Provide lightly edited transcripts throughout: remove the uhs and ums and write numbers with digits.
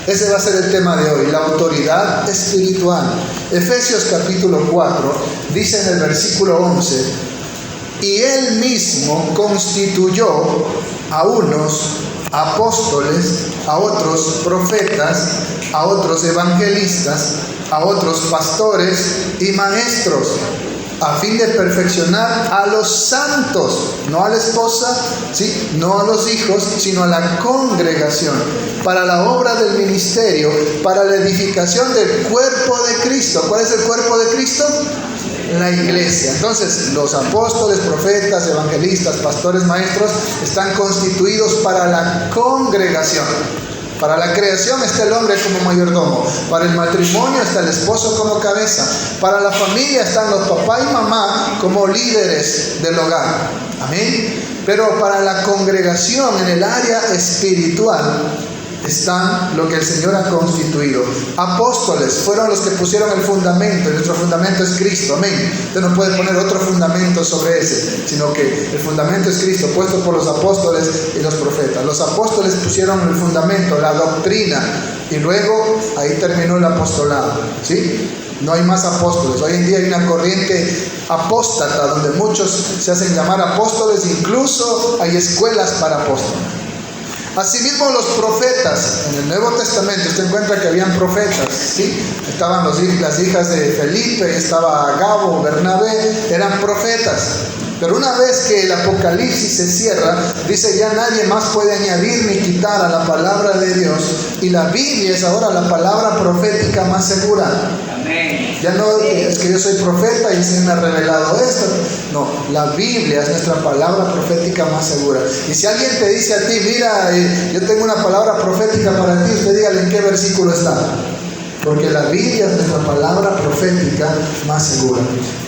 Ese va a ser el tema de hoy, la autoridad espiritual. Efesios capítulo 4 dice en el versículo 11: y Él mismo constituyó a unos apóstoles, a otros profetas, a otros evangelistas, a otros pastores y maestros, a fin de perfeccionar a los santos, no a la esposa, ¿sí?, no a los hijos, sino a la congregación, para la obra del ministerio, para la edificación del cuerpo de Cristo. ¿Cuál es el cuerpo de Cristo? La iglesia. Entonces, los apóstoles, profetas, evangelistas, pastores, maestros están constituidos para la congregación. Para la creación está el hombre como mayordomo. Para el matrimonio está el esposo como cabeza. Para la familia están los papá y mamá como líderes del hogar. Amén. Pero para la congregación en el área espiritual están lo que el Señor ha constituido. Apóstoles fueron los que pusieron el fundamento, y nuestro fundamento es Cristo. Amén. Usted no puede poner otro fundamento sobre ese, sino que el fundamento es Cristo, puesto por los apóstoles y los profetas. Los apóstoles pusieron el fundamento, la doctrina, y luego ahí terminó el apostolado, ¿sí? No hay más apóstoles. Hoy en día hay una corriente apóstata donde muchos se hacen llamar apóstoles, incluso hay escuelas para apóstoles. Asimismo, los profetas, en el Nuevo Testamento usted encuentra que habían profetas, ¿sí? Estaban las hijas de Felipe, estaba Agabo, Bernabé, eran profetas. Pero una vez que el Apocalipsis se cierra, dice ya nadie más puede añadir ni quitar a la palabra de Dios, y la Biblia es ahora la palabra profética más segura. Amén. Ya no es que yo soy profeta y se me ha revelado esto. No, la Biblia es nuestra palabra profética más segura. Y si alguien te dice a ti, mira, yo tengo una palabra profética para ti, usted dígale en qué versículo está. Porque la Biblia es nuestra palabra profética más segura.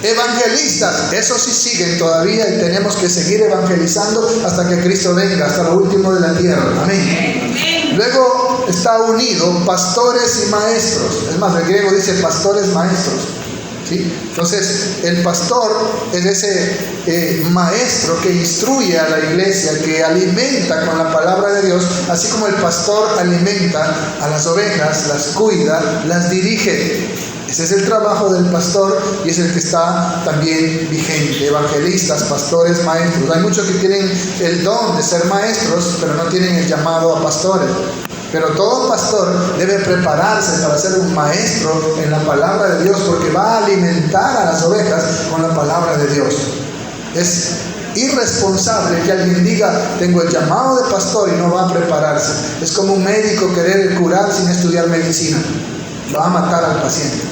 Evangelistas, esos sí siguen todavía y tenemos que seguir evangelizando hasta que Cristo venga, hasta lo último de la tierra. Amén. Luego está unido pastores y maestros. Es más, el griego dice pastores maestros, ¿sí? Entonces, el pastor es ese maestro que instruye a la iglesia, que alimenta con la palabra de Dios, así como el pastor alimenta a las ovejas, las cuida, las dirige. Ese es el trabajo del pastor y es el que está también vigente. Evangelistas, pastores, maestros. Hay muchos que tienen el don de ser maestros, pero no tienen el llamado a pastores. Pero todo pastor debe prepararse para ser un maestro en la palabra de Dios, porque va a alimentar a las ovejas con la palabra de Dios. Es irresponsable que alguien diga, tengo el llamado de pastor, y no va a prepararse. Es como un médico querer curar sin estudiar medicina. Va a matar al paciente.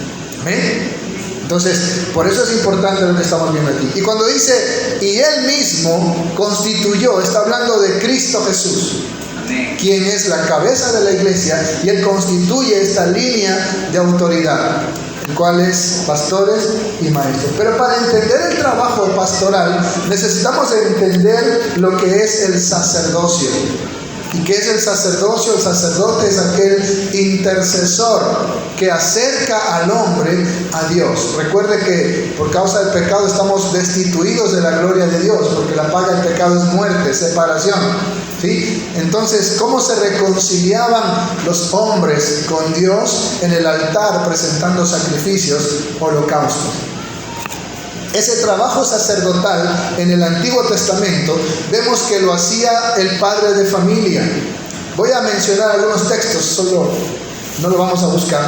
¿Amén? Entonces, por eso es importante lo que estamos viendo aquí. Y cuando dice, y Él mismo constituyó, está hablando de Cristo Jesús, quien es la cabeza de la iglesia, y Él constituye esta línea de autoridad, el cual es pastores y maestros. Pero para entender el trabajo pastoral necesitamos entender lo que es el sacerdocio. ¿Y qué es el sacerdocio? El sacerdote es aquel intercesor que acerca al hombre a Dios. Recuerde que por causa del pecado estamos destituidos de la gloria de Dios, porque la paga del pecado es muerte, separación, ¿sí? Entonces, ¿cómo se reconciliaban los hombres con Dios? En el altar, presentando sacrificios, holocaustos. Ese trabajo sacerdotal en el Antiguo Testamento vemos que lo hacía el padre de familia. Voy a mencionar algunos textos, solo no lo vamos a buscar.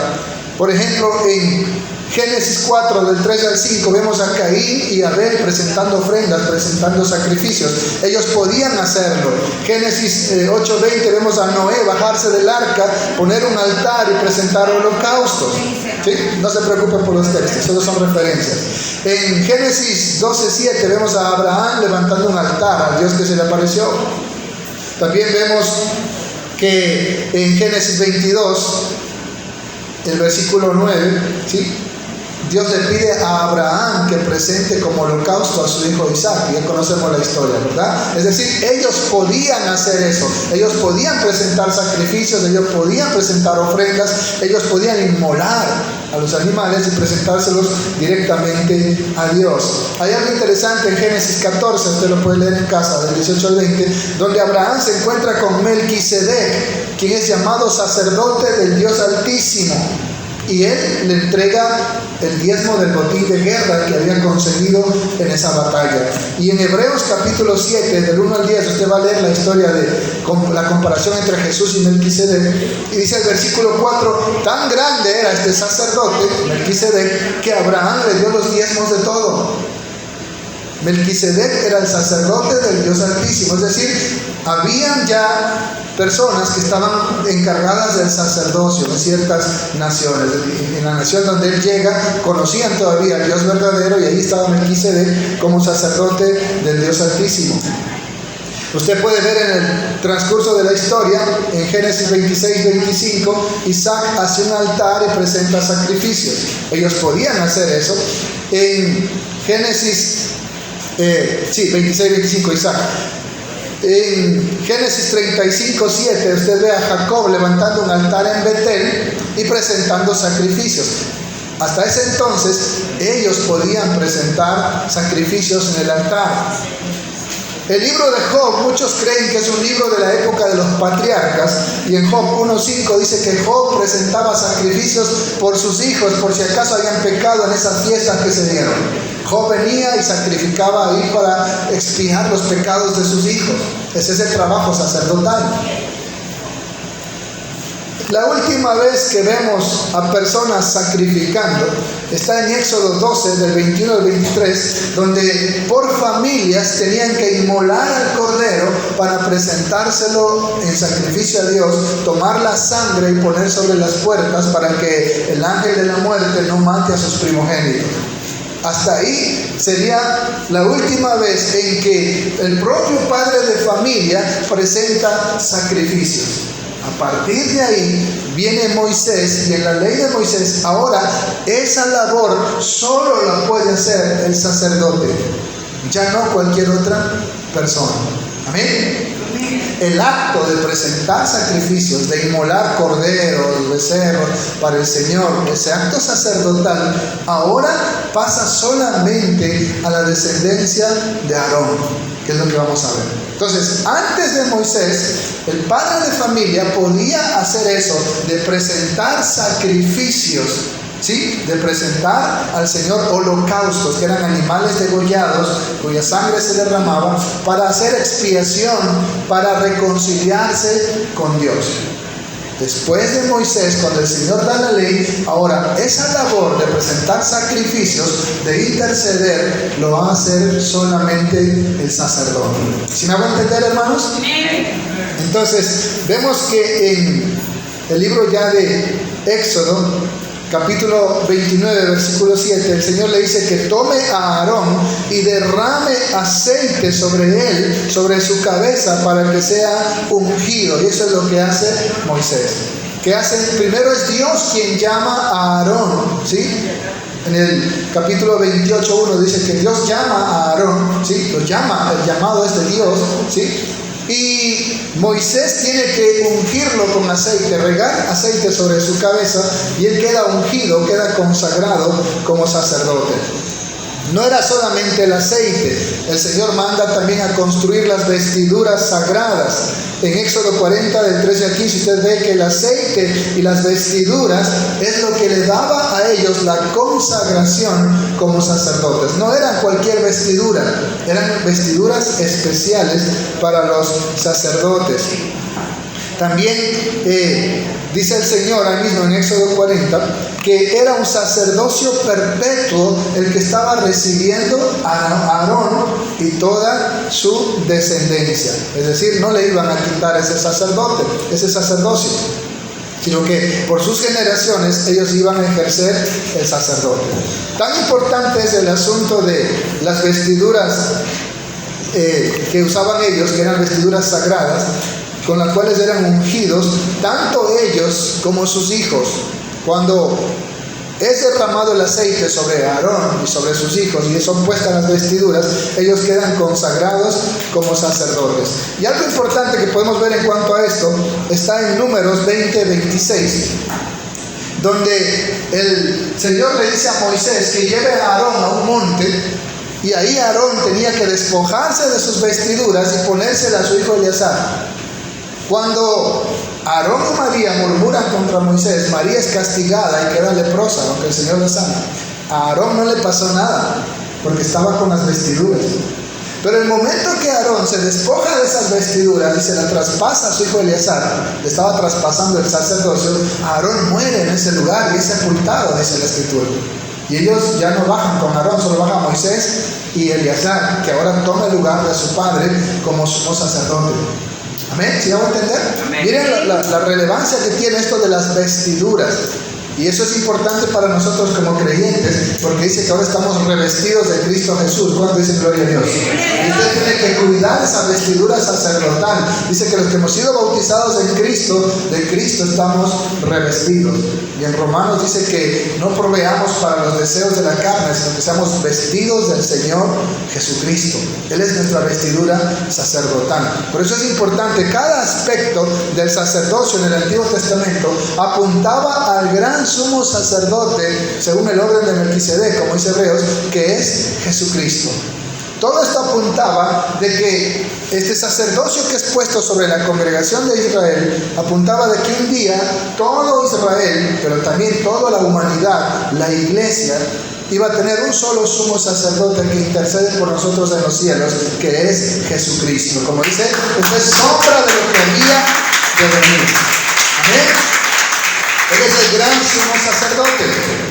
Por ejemplo, en Génesis 4, del 3 al 5, vemos a Caín y Abel presentando ofrendas, presentando sacrificios. Ellos podían hacerlo. Génesis 8:20, vemos a Noé bajarse del arca, poner un altar y presentar holocaustos. ¿Sí? No se preocupen por los textos, solo son referencias. En Génesis 12:7 vemos a Abraham levantando un altar al Dios que se le apareció. También vemos que en Génesis 22, el versículo 9, ¿sí?, Dios le pide a Abraham que presente como holocausto a su hijo Isaac. Ya conocemos la historia, ¿verdad? Es decir, ellos podían hacer eso. Ellos podían presentar sacrificios, ellos podían presentar ofrendas, ellos podían inmolar a los animales y presentárselos directamente a Dios. Hay algo interesante en Génesis 14, usted lo puede leer en casa, del 18 al 20, donde Abraham se encuentra con Melquisedec, quien es llamado sacerdote del Dios Altísimo. Y él le entrega el diezmo del botín de guerra que habían conseguido en esa batalla. Y en Hebreos capítulo 7, del 1 al 10, usted va a leer la historia de la comparación entre Jesús y Melquisedec. Y dice el versículo 4, tan grande era este sacerdote, Melquisedec, que Abraham le dio los diezmos de todo. Melquisedec era el sacerdote del Dios Altísimo, es decir, habían ya personas que estaban encargadas del sacerdocio en ciertas naciones. En la nación donde él llega, conocían todavía al Dios verdadero, y ahí estaba Melquisedec como sacerdote del Dios Altísimo. Usted puede ver en el transcurso de la historia, en Génesis 26-25, Isaac hace un altar y presenta sacrificios. Ellos podían hacer eso. En Génesis 26-25, Isaac. En Génesis 35-7, usted ve a Jacob levantando un altar en Betel y presentando sacrificios. Hasta ese entonces, ellos podían presentar sacrificios en el altar. El libro de Job, muchos creen que es un libro de la época de los patriarcas, y en Job 1:5 dice que Job presentaba sacrificios por sus hijos, por si acaso habían pecado en esas fiestas que se dieron. Job venía y sacrificaba ahí para expiar los pecados de sus hijos. Ese es el trabajo sacerdotal. La última vez que vemos a personas sacrificando está en Éxodo 12, del 21 al 23, donde por familias tenían que inmolar al cordero para presentárselo en sacrificio a Dios, tomar la sangre y poner sobre las puertas para que el ángel de la muerte no mate a sus primogénitos. Hasta ahí sería la última vez en que el propio padre de familia presenta sacrificios. A partir de ahí viene Moisés, y en la ley de Moisés ahora esa labor solo la puede hacer el sacerdote, ya no cualquier otra persona. Amén. El acto de presentar sacrificios, de inmolar corderos, becerros para el Señor, ese acto sacerdotal ahora pasa solamente a la descendencia de Aarón, que es lo que vamos a ver. Entonces, antes de Moisés, el padre de familia podía hacer eso, de presentar sacrificios, ¿sí? De presentar al Señor holocaustos, que eran animales degollados, cuya sangre se derramaba, para hacer expiación, para reconciliarse con Dios. Después de Moisés, cuando el Señor da la ley, ahora esa labor de presentar sacrificios, de interceder, lo va a hacer solamente el sacerdote. ¿Sí me hago entender, hermanos? Entonces, vemos que en el libro ya de Éxodo, capítulo 29, versículo 7, el Señor le dice que tome a Aarón y derrame aceite sobre él, sobre su cabeza, para que sea ungido. Y eso es lo que hace Moisés. ¿Qué hace? Primero es Dios quien llama a Aarón, ¿sí? En el capítulo 28:1 dice que Dios llama a Aarón, ¿sí? Lo llama, el llamado es de Dios, ¿sí? Y Moisés tiene que ungirlo con aceite, regar aceite sobre su cabeza, y él queda ungido, queda consagrado como sacerdote. No era solamente el aceite, el Señor manda también a construir las vestiduras sagradas. En Éxodo 40, del 13 al 15, usted ve que el aceite y las vestiduras es lo que le daba a ellos la consagración como sacerdotes. No eran cualquier vestidura, eran vestiduras especiales para los sacerdotes. También dice el Señor ahí mismo en Éxodo 40 que era un sacerdocio perpetuo el que estaba recibiendo a Aarón y toda su descendencia. Es decir, no le iban a quitar ese sacerdocio, sino que por sus generaciones ellos iban a ejercer el sacerdote. Tan importante es el asunto de las vestiduras que usaban ellos, que eran vestiduras sagradas, con las cuales eran ungidos tanto ellos como sus hijos. Cuando es derramado el aceite sobre Aarón y sobre sus hijos y son puestas las vestiduras, ellos quedan consagrados como sacerdotes. Y algo importante que podemos ver en cuanto a esto está en Números 20:26, donde el Señor le dice a Moisés que lleve a Aarón a un monte, y ahí Aarón tenía que despojarse de sus vestiduras y ponérselas a su hijo Eleazar. Cuando Aarón y María murmuran contra Moisés, María es castigada y queda leprosa, aunque el Señor la sana. A Aarón no le pasó nada, porque estaba con las vestiduras. Pero el momento que Aarón se despoja de esas vestiduras y se la traspasa a su hijo Eleazar, le estaba traspasando el sacerdocio, Aarón muere en ese lugar y es sepultado, dice la Escritura. Y ellos ya no bajan con Aarón, solo baja Moisés y Eleazar, que ahora toma el lugar de su padre como sumo sacerdote. Amén, ¿sí vamos a entender? Amén. Miren la relevancia que tiene esto de las vestiduras. Y eso es importante para nosotros como creyentes, porque dice que ahora estamos revestidos de Cristo Jesús. ¿Cuándo dice gloria a Dios? Y usted tiene que cuidar esa vestidura sacerdotal. Dice que los que hemos sido bautizados en Cristo, de Cristo estamos revestidos. Y en Romanos dice que no proveamos para los deseos de la carne, sino que seamos vestidos del Señor Jesucristo. Él es nuestra vestidura sacerdotal. Por eso es importante, cada aspecto del sacerdocio en el Antiguo Testamento apuntaba al gran sumo sacerdote, según el orden de Melquisedec, como dice Hebreos, que es Jesucristo. Todo esto apuntaba de que este sacerdocio que es puesto sobre la congregación de Israel, apuntaba de que un día todo Israel, pero también toda la humanidad, la iglesia, iba a tener un solo sumo sacerdote que intercede por nosotros en los cielos, que es Jesucristo. Como dice, es sombra de lo que había de venir. Amén. Él es el gran sumo sacerdote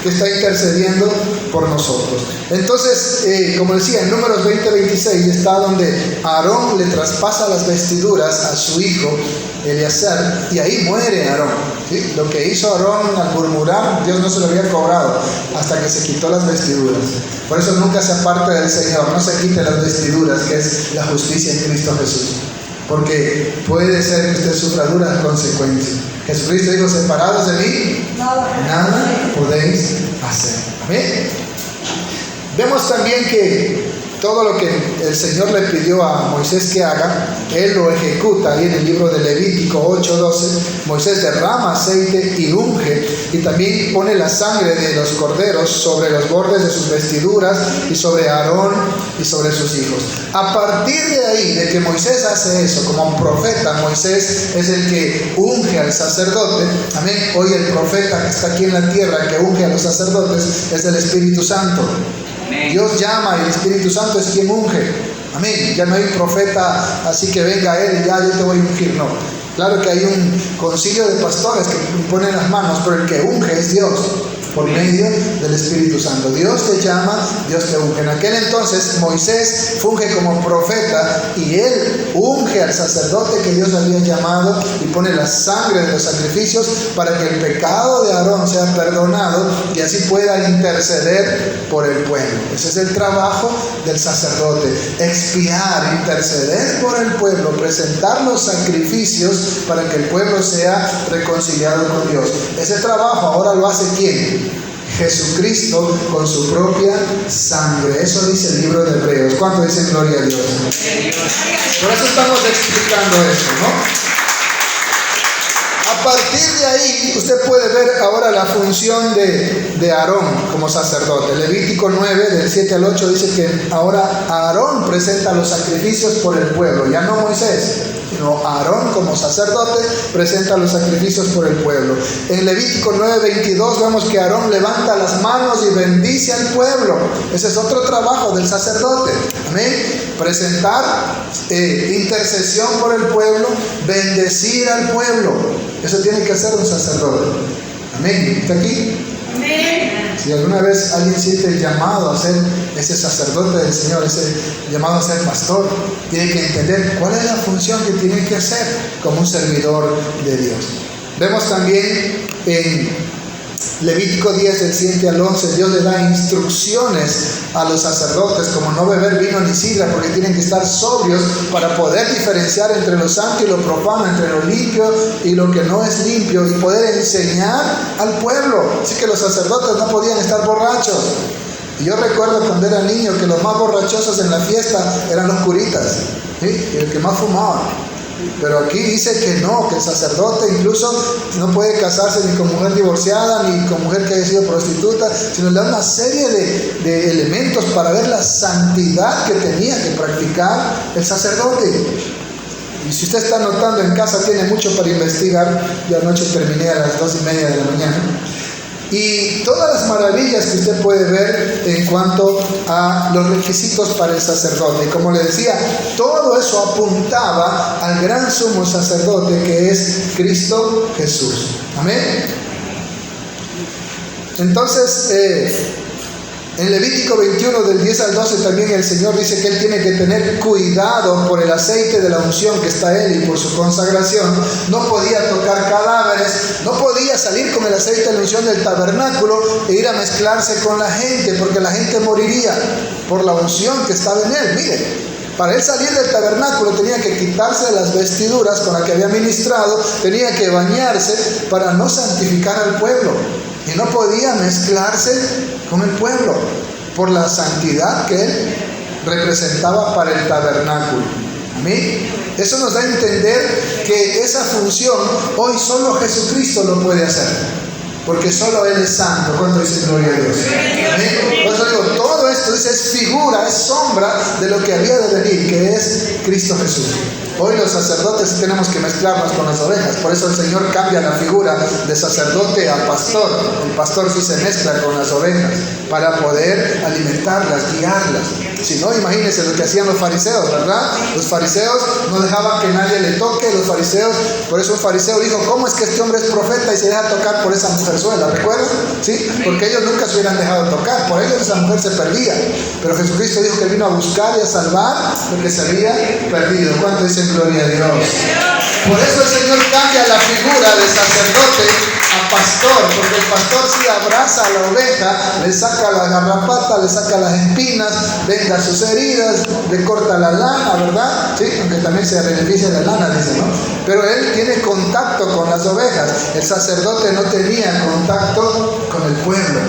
que está intercediendo por nosotros. Entonces, como decía, en Números 20:26 está donde Aarón le traspasa las vestiduras a su hijo Eleazar, y ahí muere Aarón. ¿Sí? Lo que hizo Aarón al murmurar, Dios no se lo había cobrado hasta que se quitó las vestiduras. Por eso nunca se aparta del Señor, no se quite las vestiduras, que es la justicia en Cristo Jesús. Porque puede ser que usted sufra duras consecuencias. Jesucristo dijo, separados de mí, nada podéis hacer. Amén. Vemos también que todo lo que el Señor le pidió a Moisés que haga, Él lo ejecuta. Ahí en el libro de Levítico 8:12, Moisés derrama aceite y unge, y también pone la sangre de los corderos sobre los bordes de sus vestiduras y sobre Aarón y sobre sus hijos. A partir de ahí, de que Moisés hace eso, como un profeta, Moisés es el que unge al sacerdote. Amén. Hoy el profeta que está aquí en la tierra, que unge a los sacerdotes, es el Espíritu Santo. Dios llama y el Espíritu Santo es quien unge. Amén. Ya no hay profeta así que venga él y ya yo te voy a ungir. No. Claro que hay un concilio de pastores que ponen las manos, pero el que unge es Dios, por medio del Espíritu Santo. Dios te llama, Dios te unge. En aquel entonces Moisés funge como profeta y él unge al sacerdote que Dios había llamado y pone la sangre de los sacrificios para que el pecado de Aarón sea perdonado y así pueda interceder por el pueblo. Ese es el trabajo del sacerdote: expiar, interceder por el pueblo, presentar los sacrificios para que el pueblo sea reconciliado con Dios. Ese trabajo ahora lo hace ¿quién? Jesucristo con su propia sangre. Eso dice el libro de Hebreos. ¿Cuánto dicen gloria a Dios? Por eso estamos explicando esto, ¿no? A partir de ahí, usted puede ver ahora la función de Aarón como sacerdote. Levítico 9, del 7 al 8, dice que ahora Aarón presenta los sacrificios por el pueblo, ya no Moisés, sino Aarón como sacerdote presenta los sacrificios por el pueblo. En Levítico 9:22 vemos que Aarón levanta las manos y bendice al pueblo. Ese es otro trabajo del sacerdote. Amén. Presentar intercesión por el pueblo, bendecir al pueblo. Eso tiene que hacer un sacerdote. Amén. ¿Está aquí? Amén. Si alguna vez alguien siente el llamado a ser ese sacerdote del Señor, ese llamado a ser pastor, tiene que entender cuál es la función que tiene que hacer como un servidor de Dios. Vemos también en Levítico 10, del 7 al 11, Dios le da instrucciones a los sacerdotes, como no beber vino ni sidra, porque tienen que estar sobrios para poder diferenciar entre lo santo y lo profano, entre lo limpio y lo que no es limpio, y poder enseñar al pueblo. Así que los sacerdotes no podían estar borrachos. Y yo recuerdo cuando era niño que los más borrachosos en la fiesta eran los curitas, ¿sí? El que más fumaba. Pero aquí dice que no, que el sacerdote incluso no puede casarse ni con mujer divorciada, ni con mujer que haya sido prostituta, sino le da una serie de elementos para ver la santidad que tenía que practicar el sacerdote. Y si usted está notando en casa, tiene mucho para investigar. Yo anoche terminé a las 2:30 de la mañana. Y todas las maravillas que usted puede ver en cuanto a los requisitos para el sacerdote. Y como le decía, todo eso apuntaba al gran sumo sacerdote que es Cristo Jesús. Amén. Entonces, en Levítico 21, del 10 al 12, también el Señor dice que Él tiene que tener cuidado por el aceite de la unción que está Él y por su consagración. No podía tocar cadáveres, no podía salir con el aceite de la unción del tabernáculo e ir a mezclarse con la gente, porque la gente moriría por la unción que estaba en Él. Mire, para Él salir del tabernáculo tenía que quitarse las vestiduras con las que había ministrado, tenía que bañarse para no santificar al pueblo. Y no podía mezclarse con el pueblo por la santidad que Él representaba para el tabernáculo. ¿Amén? Eso nos da a entender que esa función hoy solo Jesucristo lo puede hacer, porque solo Él es santo. ¿Cuánto dice gloria a Dios? ¿Amén? Por eso digo, todo esto es figura, es sombra de lo que había de venir, que es Cristo Jesús. Hoy los sacerdotes tenemos que mezclarnos con las ovejas. Por eso el Señor cambia la figura de sacerdote a pastor. El pastor sí se mezcla con las ovejas para poder alimentarlas, guiarlas. Si no, imagínense lo que hacían los fariseos, ¿verdad? Los fariseos no dejaban que nadie le toque. Los fariseos, por eso un fariseo dijo: ¿cómo es que este hombre es profeta y se deja tocar por esa mujerzuela? ¿Recuerdan? ¿Sí? Porque ellos nunca se hubieran dejado tocar. Por ellos esa mujer se perdía. Pero Jesucristo dijo que vino a buscar y a salvar lo que se había perdido. ¿Cuánto dicen gloria a Dios? Por eso el Señor cambia la figura de sacerdote a pastor, porque el pastor sí abraza a la oveja, le saca la garrapata, le saca las espinas, venga sus heridas, le corta la lana, ¿verdad? Sí, aunque también se beneficia de la lana, dice, ¿no? Pero él tiene contacto con las ovejas. El sacerdote no tenía contacto con el pueblo,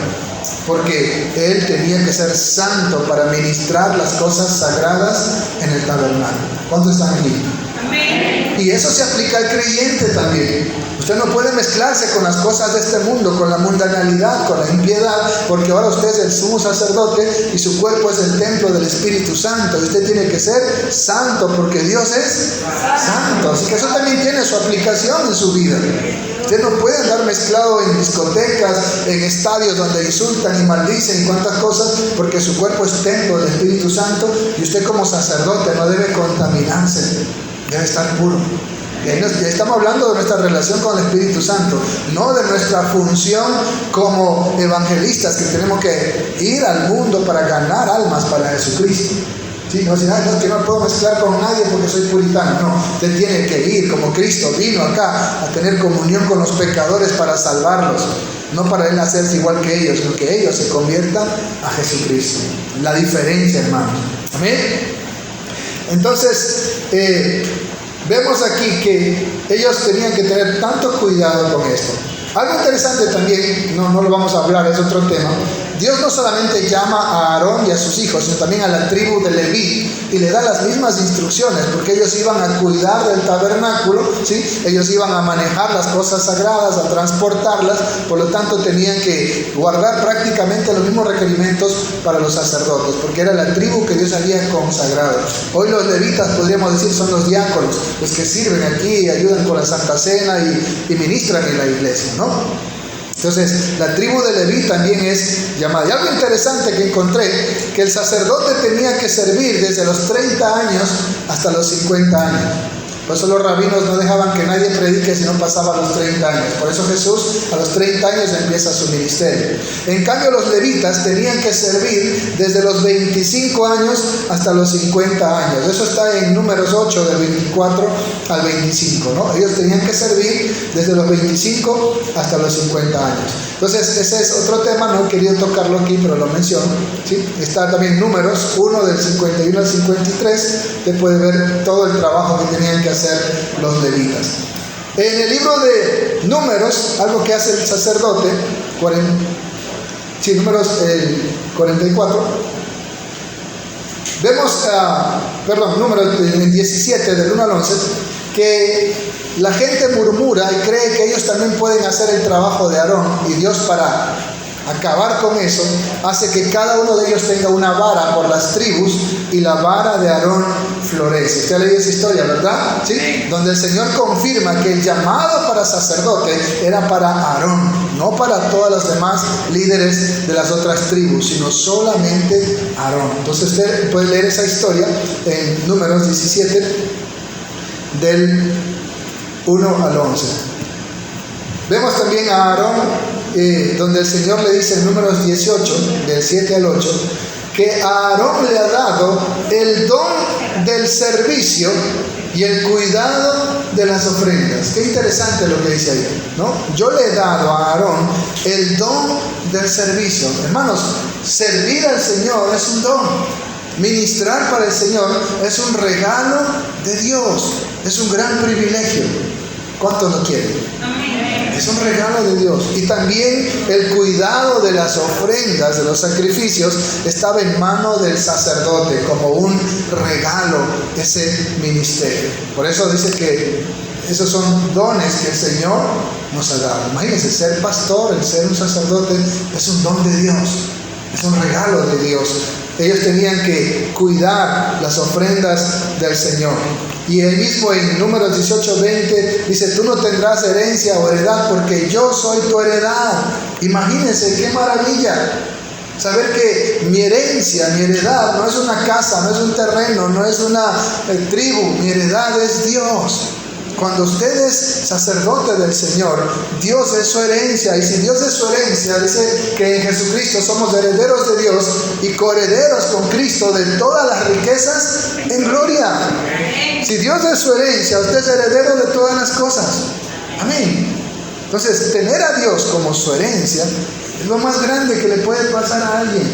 porque él tenía que ser santo para ministrar las cosas sagradas en el tabernáculo. ¿Cuántos están aquí? Amén. Y eso se aplica al creyente también. Usted no puede mezclarse con las cosas de este mundo, con la mundanalidad, con la impiedad, porque ahora usted es el sumo sacerdote y su cuerpo es el templo del Espíritu Santo. Y usted tiene que ser santo porque Dios es santo. Así que eso también tiene su aplicación en su vida. Usted no puede andar mezclado en discotecas, en estadios donde insultan y maldicen y cuantas cosas, porque su cuerpo es templo del Espíritu Santo y usted como sacerdote no debe contaminarse, debe estar puro. Y ahí estamos hablando de nuestra relación con el Espíritu Santo, no de nuestra función como evangelistas, que tenemos que ir al mundo para ganar almas para Jesucristo. Sí, no decir, no, que no puedo mezclar con nadie porque soy puritano. No, usted tiene que ir como Cristo vino acá a tener comunión con los pecadores para salvarlos, no para Él hacerse igual que ellos, sino que ellos se conviertan a Jesucristo. La diferencia, hermanos. Amén. Entonces, vemos aquí que ellos tenían que tener tanto cuidado con esto. Algo interesante también, no lo vamos a hablar, es otro tema. Dios no solamente llama a Aarón y a sus hijos, sino también a la tribu de Leví, y le da las mismas instrucciones, porque ellos iban a cuidar del tabernáculo, ¿sí? Ellos iban a manejar las cosas sagradas, a transportarlas, por lo tanto tenían que guardar prácticamente los mismos requerimientos para los sacerdotes, porque era la tribu que Dios había consagrado. Hoy los levitas, podríamos decir, son los diáconos, los que sirven aquí y ayudan con la Santa Cena y ministran en la iglesia, ¿no? Entonces, la tribu de Leví también es llamada. Y algo interesante que encontré, que el sacerdote tenía que servir desde los 30 años hasta los 50 años. Por eso los rabinos no dejaban que nadie predique si no pasaba los 30 años. Por eso Jesús a los 30 años empieza su ministerio. En cambio, los levitas tenían que servir desde los 25 años hasta los 50 años. Eso está en Números 8, del 24 al 25, ¿no? Ellos tenían que servir desde los 25 hasta los 50 años. Entonces, ese es otro tema, no he querido tocarlo aquí, pero lo menciono, ¿sí? Está también Números 1, del 51 al 53, te puede ver todo el trabajo que tenían que hacer los levitas. En el libro de Números, algo que hace el sacerdote, Números 44, vemos, Números 17, del 1 al 11, que la gente murmura y cree que ellos también pueden hacer el trabajo de Aarón, y Dios, para acabar con eso, hace que cada uno de ellos tenga una vara por las tribus, y la vara de Aarón florece. Usted ha leído esa historia, ¿verdad? ¿Sí? Donde el Señor confirma que el llamado para sacerdote era para Aarón, no para todas las demás líderes de las otras tribus, sino solamente Aarón. Entonces usted puede leer esa historia en Números 17, del 1 al 11. Vemos también a Aarón, donde el Señor le dice en Números 18, del 7 al 8, que a Aarón le ha dado el don del servicio y el cuidado de las ofrendas. Qué interesante lo que dice ahí, ¿no? Yo le he dado a Aarón el don del servicio. Hermanos, servir al Señor es un don. Ministrar para el Señor es un regalo de Dios, es un gran privilegio. ¿Cuántos lo quieren? Es un regalo de Dios. Y también el cuidado de las ofrendas, de los sacrificios, estaba en manos del sacerdote como un regalo, ese ministerio. Por eso dice que esos son dones que el Señor nos ha dado. Imagínense, ser pastor, el ser un sacerdote, es un don de Dios, es un regalo de Dios. Ellos tenían que cuidar las ofrendas del Señor. Y él mismo en Números 18, 20 dice: tú no tendrás herencia o heredad, porque yo soy tu heredad. Imagínense qué maravilla saber que mi herencia, mi heredad no es una casa, no es un terreno, no es una tribu. Mi heredad es Dios. Cuando usted es sacerdote del Señor, Dios es su herencia. Y si Dios es su herencia, dice que en Jesucristo somos herederos de Dios y coherederos con Cristo de todas las riquezas en gloria. Si Dios es su herencia, usted es heredero de todas las cosas. Amén. Entonces, tener a Dios como su herencia es lo más grande que le puede pasar a alguien.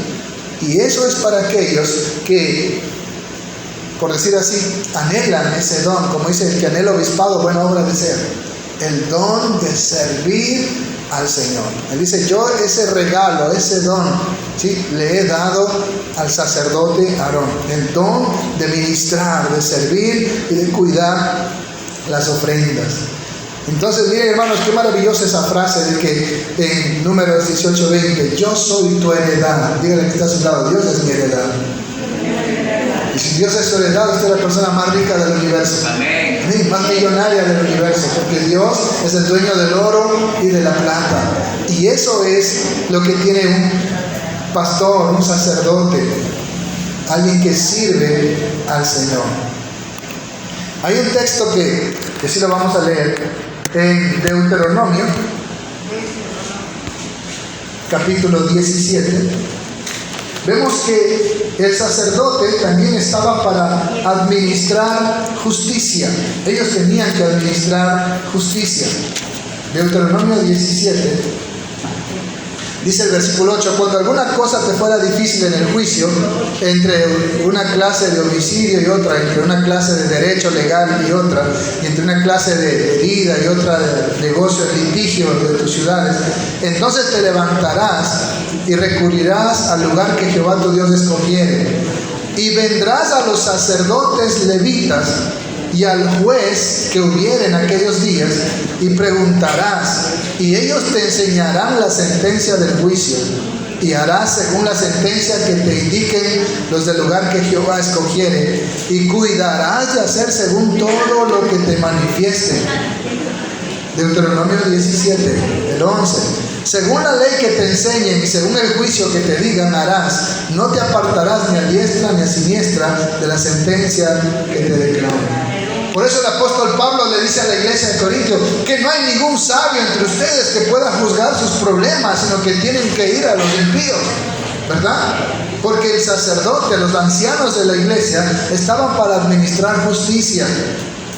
Y eso es para aquellos que, por decir así, anhelan ese don, como dice: el que anhela obispado, buena obra de ser. El don de servir al Señor. Él dice: yo ese regalo, ese don, ¿sí?, le he dado al sacerdote Aarón. El don de ministrar, de servir y de cuidar las ofrendas. Entonces, miren, hermanos, qué maravillosa esa frase de que en Números 18, 20, yo soy tu heredad. Dígale que está a su lado: Dios es mi heredad. Y si Dios es su heredad, usted es la persona más rica del universo. Amén. Más millonaria del universo, porque Dios es el dueño del oro y de la plata. Y eso es lo que tiene un pastor, un sacerdote, alguien que sirve al Señor. Hay un texto que sí lo vamos a leer en Deuteronomio, capítulo 17. Vemos que el sacerdote también estaba para administrar justicia. Ellos tenían que administrar justicia. Deuteronomio 17, dice el versículo 8: cuando alguna cosa te fuera difícil en el juicio, entre una clase de homicidio y otra, entre una clase de derecho legal y otra, y entre una clase de herida y otra de negocio, litigio de tus ciudades, entonces te levantarás y recurrirás al lugar que Jehová tu Dios escogiere, y vendrás a los sacerdotes levitas y al juez que hubiere en aquellos días, y preguntarás, y ellos te enseñarán la sentencia del juicio, y harás según la sentencia que te indiquen los del lugar que Jehová escogiere, y cuidarás de hacer según todo lo que te manifieste. Deuteronomio 17, el 11. Según la ley que te enseñen y según el juicio que te digan harás, no te apartarás ni a diestra ni a siniestra de la sentencia que te declaren. Por eso el apóstol Pablo le dice a la iglesia de Corintios que no hay ningún sabio entre ustedes que pueda juzgar sus problemas, sino que tienen que ir a los impíos, ¿verdad? Porque el sacerdote, los ancianos de la iglesia estaban para administrar justicia,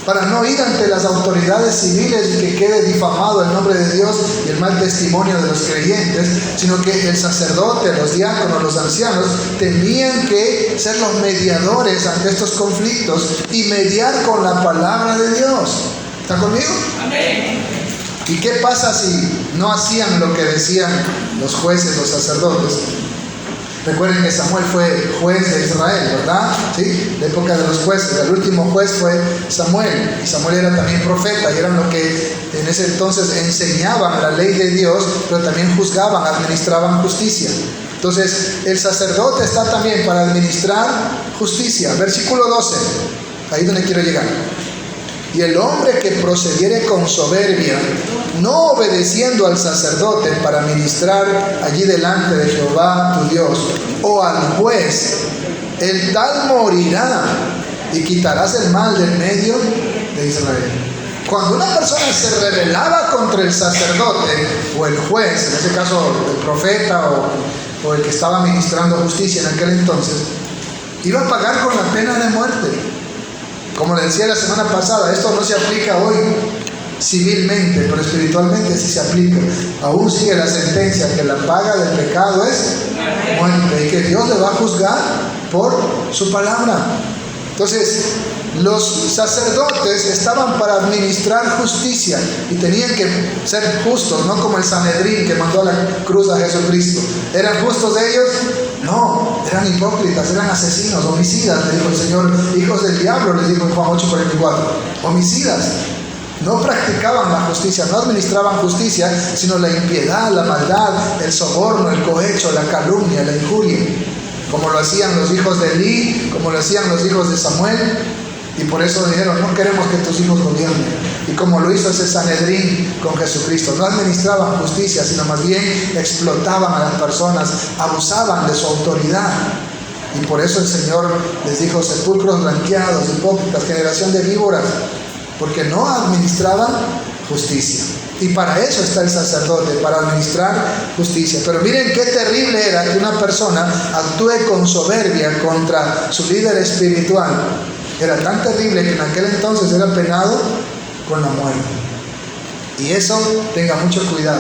para no ir ante las autoridades civiles y que quede difamado el nombre de Dios y el mal testimonio de los creyentes, sino que el sacerdote, los diáconos, los ancianos tenían que ser los mediadores ante estos conflictos y mediar con la palabra de Dios. ¿Está conmigo? Amén. ¿Y qué pasa si no hacían lo que decían los jueces, los sacerdotes? Recuerden que Samuel fue juez de Israel, ¿verdad? ¿Sí? La época de los jueces. El último juez fue Samuel. Y Samuel era también profeta y eran los que en ese entonces enseñaban la ley de Dios, pero también juzgaban, administraban justicia. Entonces, el sacerdote está también para administrar justicia. Versículo 12. Ahí donde quiero llegar. Y el hombre que procediere con soberbia, no obedeciendo al sacerdote para ministrar allí delante de Jehová tu Dios, o al juez, el tal morirá, y quitarás el mal del medio de Israel. Cuando una persona se rebelaba contra el sacerdote o el juez, en ese caso el profeta o el que estaba ministrando justicia en aquel entonces, iba a pagar con la pena de muerte. Como le decía la semana pasada, esto no se aplica hoy civilmente, pero espiritualmente sí se aplica. Aún sigue la sentencia que la paga del pecado es muerte y que Dios le va a juzgar por su palabra. Entonces, los sacerdotes estaban para administrar justicia y tenían que ser justos, no como el Sanedrín que mandó a la cruz a Jesucristo. ¿Eran justos ellos? No, eran hipócritas, eran asesinos, homicidas, le dijo el Señor, hijos del diablo, les dijo en Juan 8:44, homicidas. No practicaban la justicia, no administraban justicia, sino la impiedad, la maldad, el soborno, el cohecho, la calumnia, la injuria, como lo hacían los hijos de Elí, como lo hacían los hijos de Samuel. Y por eso dijeron, no queremos que tus hijos gobiernen. Y como lo hizo ese Sanedrín con Jesucristo, no administraban justicia, sino más bien explotaban a las personas, abusaban de su autoridad. Y por eso el Señor les dijo, sepulcros blanqueados, hipócritas, generación de víboras, porque no administraban justicia. Y para eso está el sacerdote, para administrar justicia. Pero miren qué terrible era que una persona actúe con soberbia contra su líder espiritual. Era tan terrible que en aquel entonces era penado con la muerte. Y eso tenga mucho cuidado,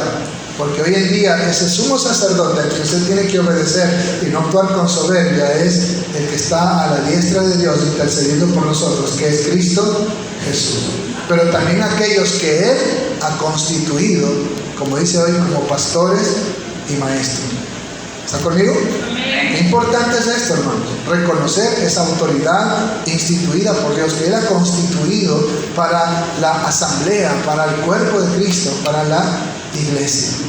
porque hoy en día ese sumo sacerdote al que usted tiene que obedecer y no actuar con soberbia es el que está a la diestra de Dios intercediendo por nosotros, que es Cristo Jesús. Pero también aquellos que Él ha constituido, como dice hoy, como pastores y maestros. ¿Está conmigo? Qué importante es esto, hermanos. Reconocer esa autoridad instituida por Dios, que Él ha constituido para la asamblea, para el cuerpo de Cristo, para la iglesia.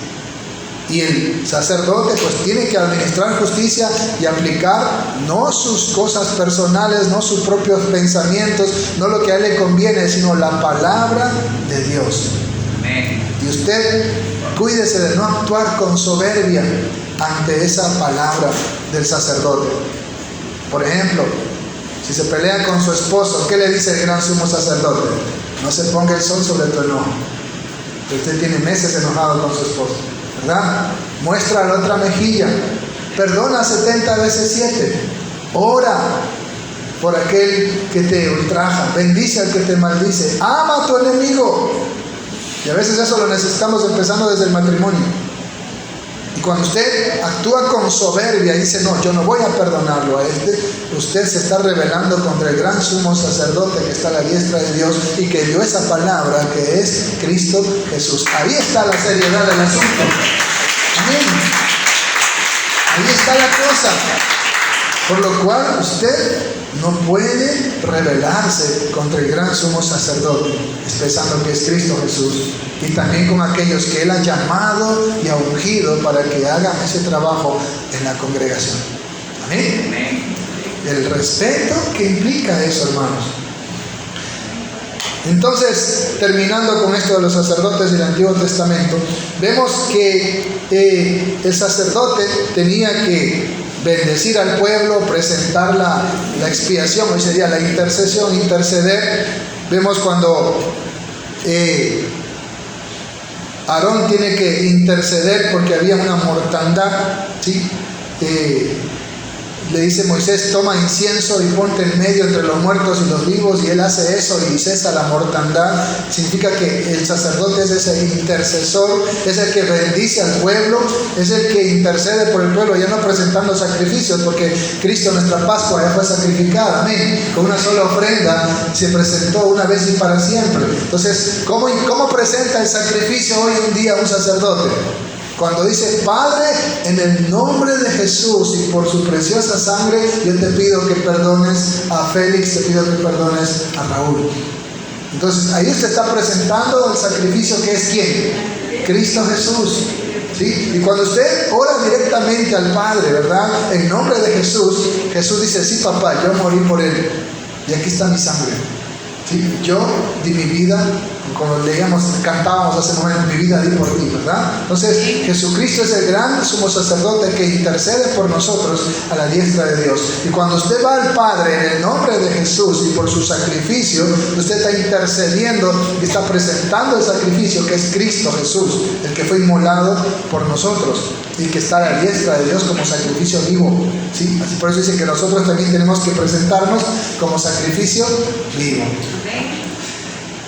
Y el sacerdote pues tiene que administrar justicia y aplicar no sus cosas personales, no sus propios pensamientos, no lo que a él le conviene, sino la palabra de Dios. Y usted cuídese de no actuar con soberbia ante esa palabra del sacerdote. Por ejemplo, si se pelea con su esposo, ¿qué le dice el gran sumo sacerdote? No se ponga el sol sobre tu enojo. Usted tiene meses enojado con su esposo, ¿verdad? Muestra la otra mejilla. Perdona 70 veces 7. Ora por aquel que te ultraja. Bendice al que te maldice. Ama a tu enemigo. Y a veces eso lo necesitamos empezando desde el matrimonio. Y cuando usted actúa con soberbia y dice, no, yo no voy a perdonarlo a este, usted se está rebelando contra el gran sumo sacerdote que está a la diestra de Dios y que dio esa palabra que es Cristo Jesús. Ahí está la seriedad del asunto. Amén. Ahí está la cosa. Por lo cual usted no puede rebelarse contra el gran sumo sacerdote, expresando que es Cristo Jesús, y también con aquellos que Él ha llamado y ha ungido para que hagan ese trabajo en la congregación. Amén. El respeto que implica eso, hermanos. Entonces, terminando con esto de los sacerdotes del Antiguo Testamento, vemos que el sacerdote tenía que bendecir al pueblo, presentar la expiación, hoy sería la intercesión, interceder Vemos cuando Aarón tiene que interceder porque había una mortandad, ¿sí? Le dice Moisés, toma incienso y ponte en medio entre los muertos y los vivos, y él hace eso y cesa la mortandad. Significa que el sacerdote es ese intercesor, es el que bendice al pueblo, es el que intercede por el pueblo, ya no presentando sacrificios, porque Cristo, nuestra Pascua, ya fue sacrificada, amén, con una sola ofrenda se presentó una vez y para siempre. Entonces, ¿cómo presenta el sacrificio hoy en día un sacerdote? Cuando dice, Padre, en el nombre de Jesús y por su preciosa sangre, yo te pido que perdones a Félix, te pido que perdones a Raúl. Entonces, ahí usted está presentando el sacrificio que es ¿quién? Cristo Jesús. ¿Sí? Y cuando usted ora directamente al Padre, ¿verdad? En nombre de Jesús, Jesús dice, sí, papá, yo morí por él. Y aquí está mi sangre. ¿Sí? Yo di mi vida, como leíamos, cantábamos hace un momento, mi vida di por ti, ¿verdad? Entonces, Jesucristo es el gran sumo sacerdote que intercede por nosotros a la diestra de Dios. Y cuando usted va al Padre en el nombre de Jesús y por su sacrificio, usted está intercediendo y está presentando el sacrificio que es Cristo Jesús, el que fue inmolado por nosotros y que está a la diestra de Dios como sacrificio vivo, ¿sí? Así por eso dice que nosotros también tenemos que presentarnos como sacrificio vivo.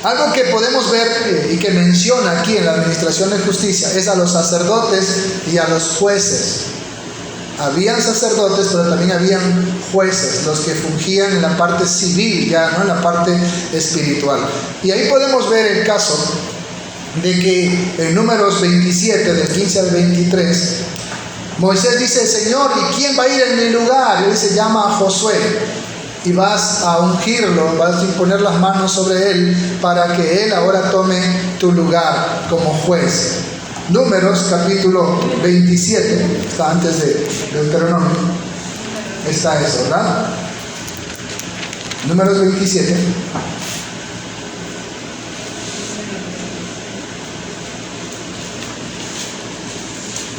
Algo que podemos ver y que menciona aquí en la administración de justicia es a los sacerdotes y a los jueces. Habían sacerdotes, pero también habían jueces, los que fungían en la parte civil, ya no en la parte espiritual. Y ahí podemos ver el caso de que en Números 27, del 15 al 23, Moisés dice, Señor, ¿y quién va a ir en mi lugar? Y él se llama a Josué. Y vas a ungirlo, vas a poner las manos sobre él para que él ahora tome tu lugar como juez. Números capítulo 27, está antes de Deuteronomio, está eso, ¿verdad? Números 27.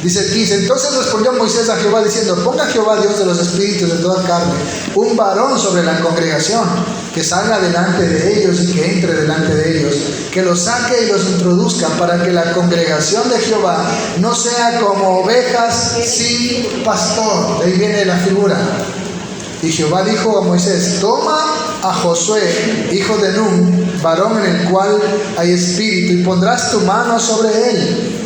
Dice el 15, entonces respondió Moisés a Jehová diciendo, ponga Jehová Dios de los espíritus de toda carne, un varón sobre la congregación, que salga delante de ellos y que entre delante de ellos, que los saque y los introduzca, para que la congregación de Jehová no sea como ovejas sin pastor. De ahí viene la figura. Y Jehová dijo a Moisés, toma a Josué, hijo de Nun, varón en el cual hay espíritu, y pondrás tu mano sobre él.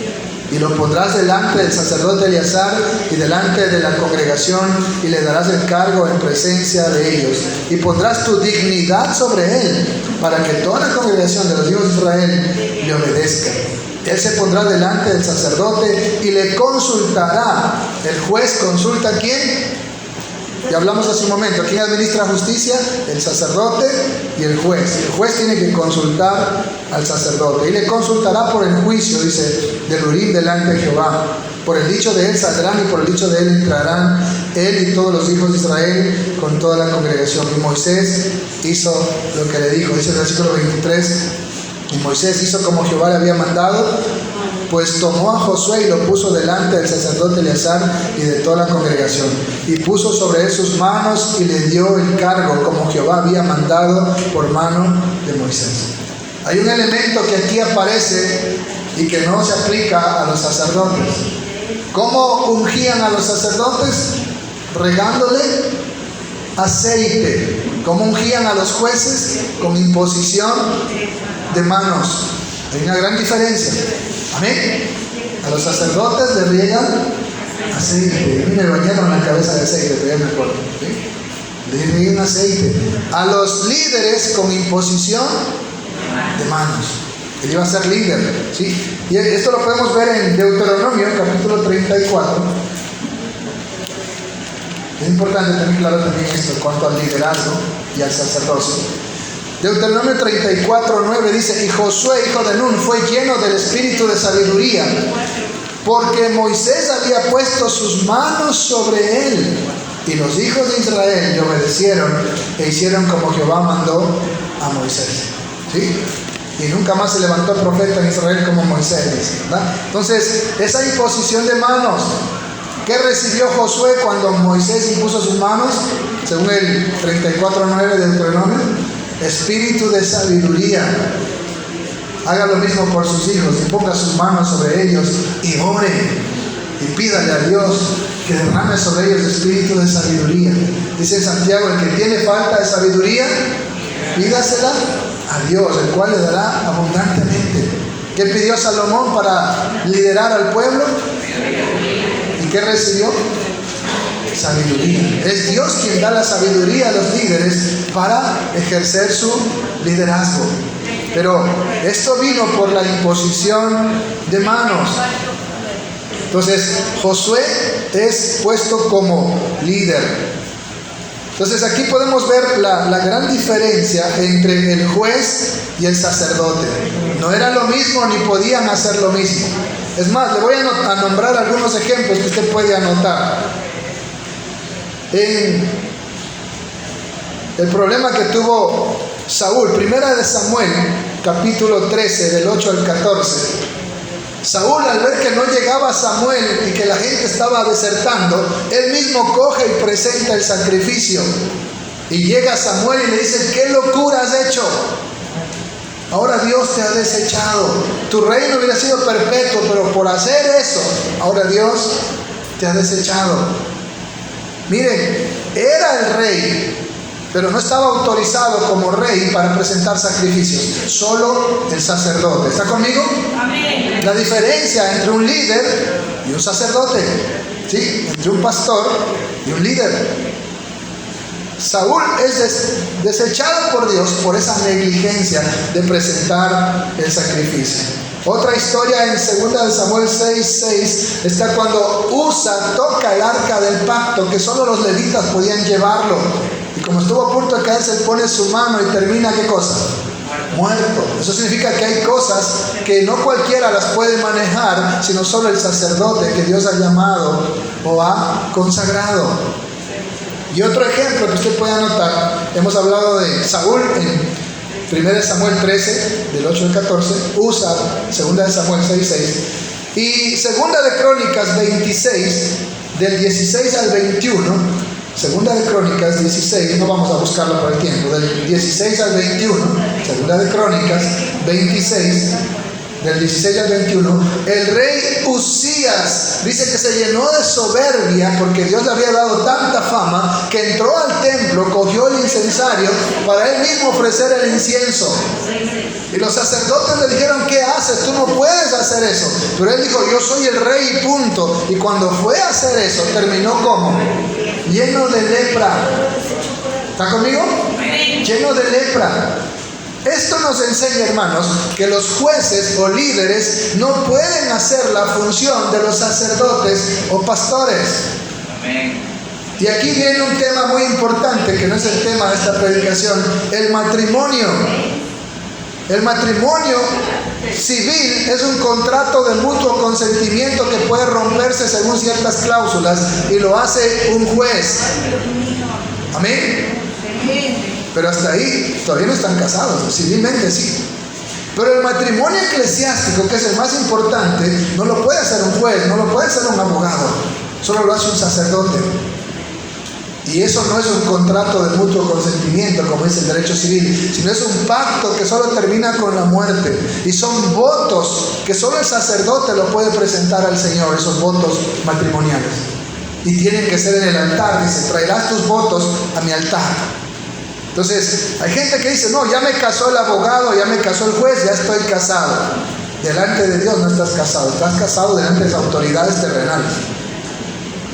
Y lo pondrás delante del sacerdote Eleazar y delante de la congregación, y le darás el cargo en presencia de ellos. Y pondrás tu dignidad sobre él, para que toda la congregación de los hijos de Israel le obedezca. Él se pondrá delante del sacerdote y le consultará. El juez consulta a quién. Ya hablamos hace un momento, ¿quién administra justicia? El sacerdote y el juez. El juez tiene que consultar al sacerdote y le consultará por el juicio, dice, del Urim delante de Jehová. Por el dicho de él saldrán y por el dicho de él entrarán él y todos los hijos de Israel con toda la congregación. Y Moisés hizo lo que le dijo, dice el versículo 23, y Moisés hizo como Jehová le había mandado, pues tomó a Josué y lo puso delante del sacerdote Eleazar y de toda la congregación, y puso sobre él sus manos y le dio el cargo como Jehová había mandado por mano de Moisés. Hay un elemento que aquí aparece y que no se aplica a los sacerdotes. ¿Cómo ungían a los sacerdotes? Regándole aceite. ¿Cómo ungían a los jueces? Con imposición de manos. Hay una gran diferencia. Amén. A los sacerdotes le riegan aceite. A mí me bañaron la cabeza de aceite, todavía me acuerdo. ¿Sí? Le riegan aceite. A los líderes con imposición de manos. Él iba a ser líder. ¿Sí? Y esto lo podemos ver en Deuteronomio, capítulo 34. Es importante tener claro también esto en cuanto al liderazgo y al sacerdocio. Deuteronomio 34:9 dice, y Josué, hijo de Nun, fue lleno del espíritu de sabiduría, porque Moisés había puesto sus manos sobre él. Y los hijos de Israel le obedecieron e hicieron como Jehová mandó a Moisés. ¿Sí? Y nunca más se levantó profeta en Israel como Moisés, ¿verdad? Entonces, esa imposición de manos, ¿qué recibió Josué cuando Moisés impuso sus manos? Según el 34:9 de Deuteronomio, espíritu de sabiduría. Haga lo mismo por sus hijos y ponga sus manos sobre ellos y ore y pídale a Dios que derrame sobre ellos espíritu de sabiduría. Dice Santiago, el que tiene falta de sabiduría, pídasela a Dios, el cual le dará abundantemente. ¿Qué pidió Salomón para liderar al pueblo? ¿Y qué recibió? Sabiduría. Es Dios quien da la sabiduría a los líderes para ejercer su liderazgo. Pero esto vino por la imposición de manos. Entonces, Josué es puesto como líder. Entonces, aquí podemos ver la gran diferencia entre el juez y el sacerdote. No era lo mismo ni podían hacer lo mismo. Es más, le voy a nombrar algunos ejemplos que usted puede anotar. En el problema que tuvo Saúl, primera de Samuel, capítulo 13, del 8 al 14. Saúl, al ver que no llegaba Samuel y que la gente estaba desertando, él mismo coge y presenta el sacrificio. Y llega Samuel y le dice: ¿qué locura has hecho? Ahora Dios te ha desechado. Tu reino hubiera sido perpetuo, pero por hacer eso, ahora Dios te ha desechado. Miren, era el rey, pero no estaba autorizado como rey para presentar sacrificios. Solo el sacerdote. ¿Está conmigo? Amén. La diferencia entre un líder y un sacerdote, ¿sí? Entre un pastor y un líder. Saúl es desechado por Dios por esa negligencia de presentar el sacrificio. Otra historia en 2 Samuel 6:6 está cuando Usa toca el arca del pacto, que solo los levitas podían llevarlo. Y como estuvo a punto de caerse, él pone su mano y termina, ¿qué cosa? Muerto. Eso significa que hay cosas que no cualquiera las puede manejar, sino solo el sacerdote que Dios ha llamado o ha consagrado. Y otro ejemplo que usted puede anotar, hemos hablado de Saúl en 1 Samuel 13, del 8 al 14, Usa, 2 Samuel 6:6, y 2 de Crónicas 26, del 16 al 21, 2 de Crónicas 16, no vamos a buscarlo por el tiempo, del 16 al 21, 2 de Crónicas 26, del 16 al 21, el rey Usías dice que se llenó de soberbia porque Dios le había dado tanta fama que entró al templo, cogió el incensario para él mismo ofrecer el incienso. Y los sacerdotes le dijeron: ¿qué haces? Tú no puedes hacer eso. Pero él dijo: yo soy el rey y punto. Y cuando fue a hacer eso, terminó como lleno de lepra. ¿Está conmigo? Lleno de lepra. Esto nos enseña, hermanos, que los jueces o líderes no pueden hacer la función de los sacerdotes o pastores. Amén. Y aquí viene un tema muy importante, que no es el tema de esta predicación: el matrimonio. El matrimonio civil es un contrato de mutuo consentimiento que puede romperse según ciertas cláusulas, y lo hace un juez. Amén. Pero hasta ahí todavía no están casados, civilmente sí. Pero el matrimonio eclesiástico, que es el más importante, no lo puede hacer un juez, no lo puede hacer un abogado, solo lo hace un sacerdote. Y eso no es un contrato de mutuo consentimiento, como dice el derecho civil, sino es un pacto que solo termina con la muerte. Y son votos que solo el sacerdote lo puede presentar al Señor, esos votos matrimoniales. Y tienen que ser en el altar. Dice: traerás tus votos a mi altar. Entonces, hay gente que dice: no, ya me casó el abogado, ya me casó el juez, ya estoy casado. Delante de Dios no estás casado, estás casado delante de las autoridades terrenales.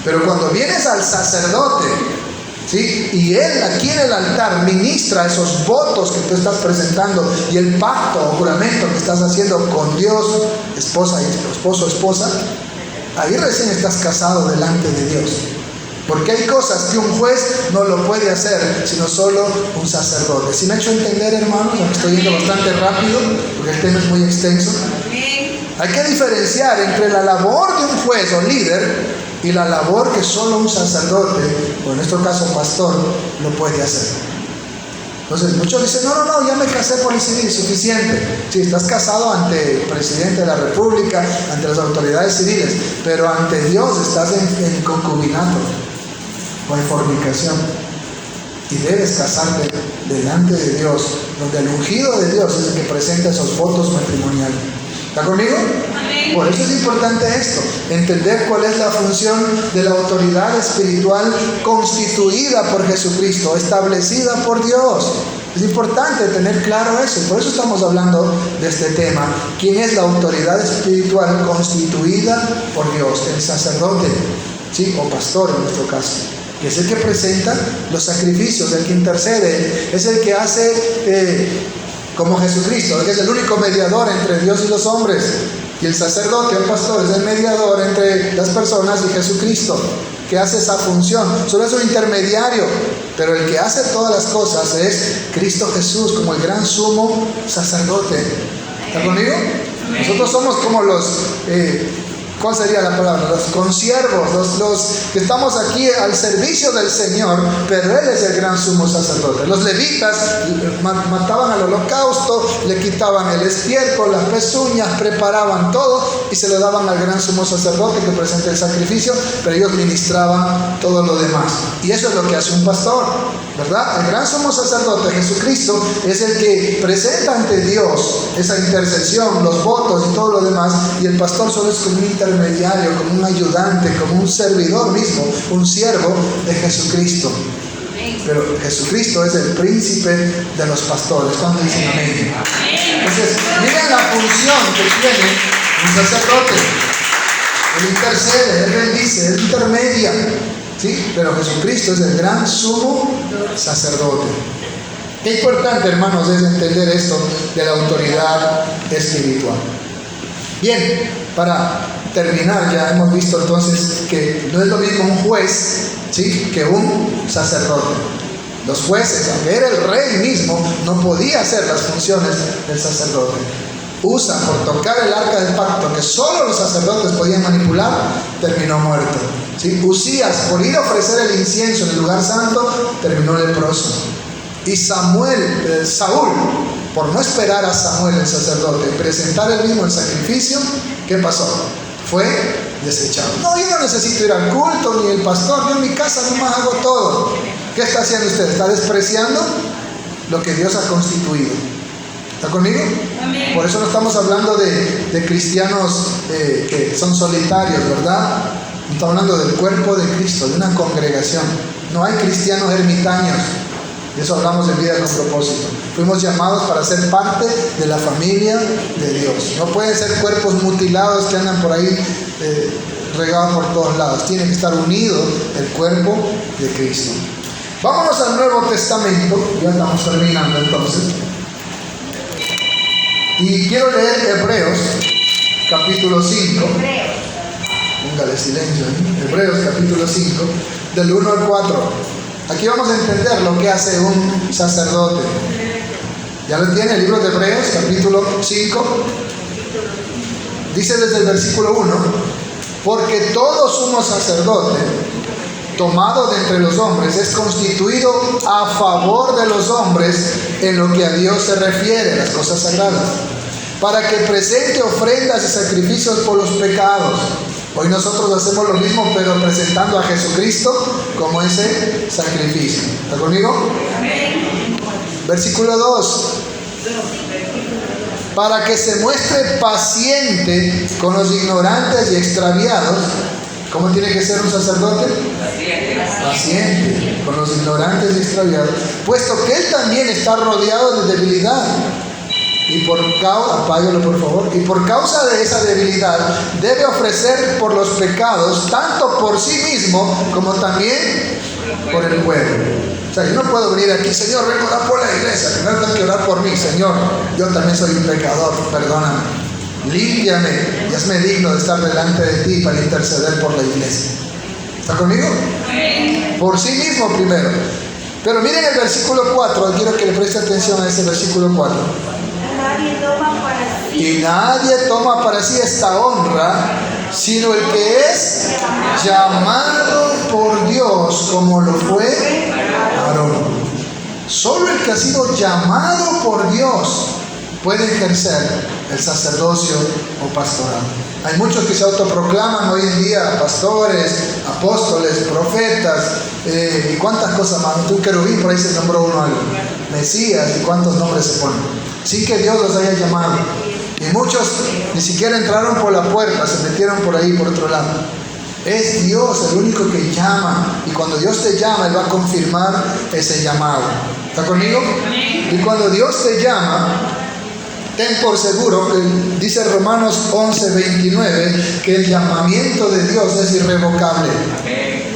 Pero cuando vienes al sacerdote, ¿sí? Y él aquí en el altar ministra esos votos que tú estás presentando y el pacto o juramento que estás haciendo con Dios, esposa y esposo, esposa, ahí recién estás casado delante de Dios. Porque hay cosas que un juez no lo puede hacer, sino solo un sacerdote. ¿Sí me he hecho entender, hermanos? Me estoy yendo bastante rápido porque el tema es muy extenso. Hay que diferenciar entre la labor de un juez o líder y la labor que solo un sacerdote, o en este caso pastor, lo puede hacer. Entonces muchos dicen: no, ya me casé por el civil, suficiente. Sí, estás casado ante el presidente de la república, ante las autoridades civiles, pero ante Dios estás en concubinato o en fornicación. Y debes casarte delante de Dios, donde el ungido de Dios es el que presenta esos votos matrimoniales. ¿Está conmigo? Amén. Por eso es importante esto, entender cuál es la función de la autoridad espiritual constituida por Jesucristo, establecida por Dios. Es importante tener claro eso, y por eso estamos hablando de este tema. ¿Quién es la autoridad espiritual constituida por Dios? El sacerdote, ¿sí? O pastor en nuestro caso. Que es el que presenta los sacrificios, el que intercede, es el que hace como Jesucristo, que es el único mediador entre Dios y los hombres. Y el sacerdote, el pastor, es el mediador entre las personas y Jesucristo, que hace esa función. Solo es un intermediario, pero el que hace todas las cosas es Cristo Jesús, como el gran sumo sacerdote. ¿Está conmigo? Nosotros somos como los... ¿cuál sería la palabra? Los consiervos, los que estamos aquí al servicio del Señor, pero Él es el gran sumo sacerdote. Los levitas mataban al holocausto, le quitaban el estiércol, las pezuñas, preparaban todo y se lo daban al gran sumo sacerdote que presenta el sacrificio, pero ellos ministraban todo lo demás. Y eso es lo que hace un pastor, ¿verdad? El gran sumo sacerdote, Jesucristo, es el que presenta ante Dios esa intercesión, los votos y todo lo demás, y el pastor solo es como un intermediario, como un ayudante, como un servidor mismo, un siervo de Jesucristo. Pero Jesucristo es el príncipe de los pastores. ¿Cuándo dicen amén? Entonces, miren la función que tiene un sacerdote. Él intercede, Él bendice, Él intermedia, ¿sí? Pero Jesucristo es el gran sumo sacerdote. Qué importante, hermanos, es entender esto de la autoridad espiritual. Bien, para terminar, ya hemos visto entonces que no es lo mismo un juez, ¿sí?, que un sacerdote. Los jueces, aunque era el rey mismo, no podía hacer las funciones del sacerdote. Usa, por tocar el arca del pacto, que solo los sacerdotes podían manipular, terminó muerto, ¿sí? Usías, por ir a ofrecer el incienso en el lugar santo, terminó leproso. Y Saúl, por no esperar a Samuel el sacerdote y presentar él mismo el sacrificio, ¿qué pasó? Fue desechado. No, yo no necesito ir al culto ni el pastor, yo en mi casa nomás hago todo. ¿Qué está haciendo usted? Está despreciando lo que Dios ha constituido. ¿Está conmigo? Amén. Por eso no estamos hablando de cristianos que son solitarios, ¿verdad? Estamos hablando del cuerpo de Cristo, de una congregación. No hay cristianos ermitaños. De eso hablamos en Vida con Propósito. Fuimos llamados para ser parte de la familia de Dios. No pueden ser cuerpos mutilados que andan por ahí regados por todos lados. Tiene que estar unido el cuerpo de Cristo. Vámonos al Nuevo Testamento. Ya estamos terminando entonces. Y quiero leer Hebreos, capítulo 5. Póngale silencio, ¿eh? Hebreos, capítulo 5, del 1 al 4. Aquí vamos a entender lo que hace un sacerdote. ¿Ya lo tiene? El libro de Hebreos, capítulo 5. Dice desde el versículo 1: porque todo sumo sacerdote, tomado de entre los hombres, es constituido a favor de los hombres en lo que a Dios se refiere, las cosas sagradas, para que presente ofrendas y sacrificios por los pecados. Hoy nosotros hacemos lo mismo, pero presentando a Jesucristo como ese sacrificio. ¿Está conmigo? Amén. Versículo 2. Para que se muestre paciente con los ignorantes y extraviados. ¿Cómo tiene que ser un sacerdote? Paciente con los ignorantes y extraviados, puesto que él también está rodeado de debilidad. Y apáguelo por favor. Y por causa de esa debilidad debe ofrecer por los pecados, tanto por sí mismo como también por el pueblo. O sea, yo no puedo venir aquí, Señor, vengo a orar por la iglesia, que no tengo que orar por mí. Señor, yo también soy un pecador, perdóname, límpiame y hazme digno de estar delante de ti para interceder por la iglesia. ¿Está conmigo? Por sí mismo primero. Pero miren el versículo 4, quiero que le preste atención a ese versículo 4. Y nadie toma para sí esta honra, sino el que es llamado por Dios, como lo fue Aarón. Solo el que ha sido llamado por Dios puede ejercer el sacerdocio o pastorado. Hay muchos que se autoproclaman hoy en día pastores, apóstoles, profetas, y cuántas cosas más. Tú querubín, por ahí se nombró uno algo. Mesías, y cuántos nombres se ponen. Sin que Dios los haya llamado. Y muchos ni siquiera entraron por la puerta, se metieron por ahí, por otro lado. Es Dios el único que llama. Y cuando Dios te llama, Él va a confirmar ese llamado. ¿Está conmigo? Y cuando Dios te llama, ten por seguro, dice Romanos 11:29, que el llamamiento de Dios es irrevocable.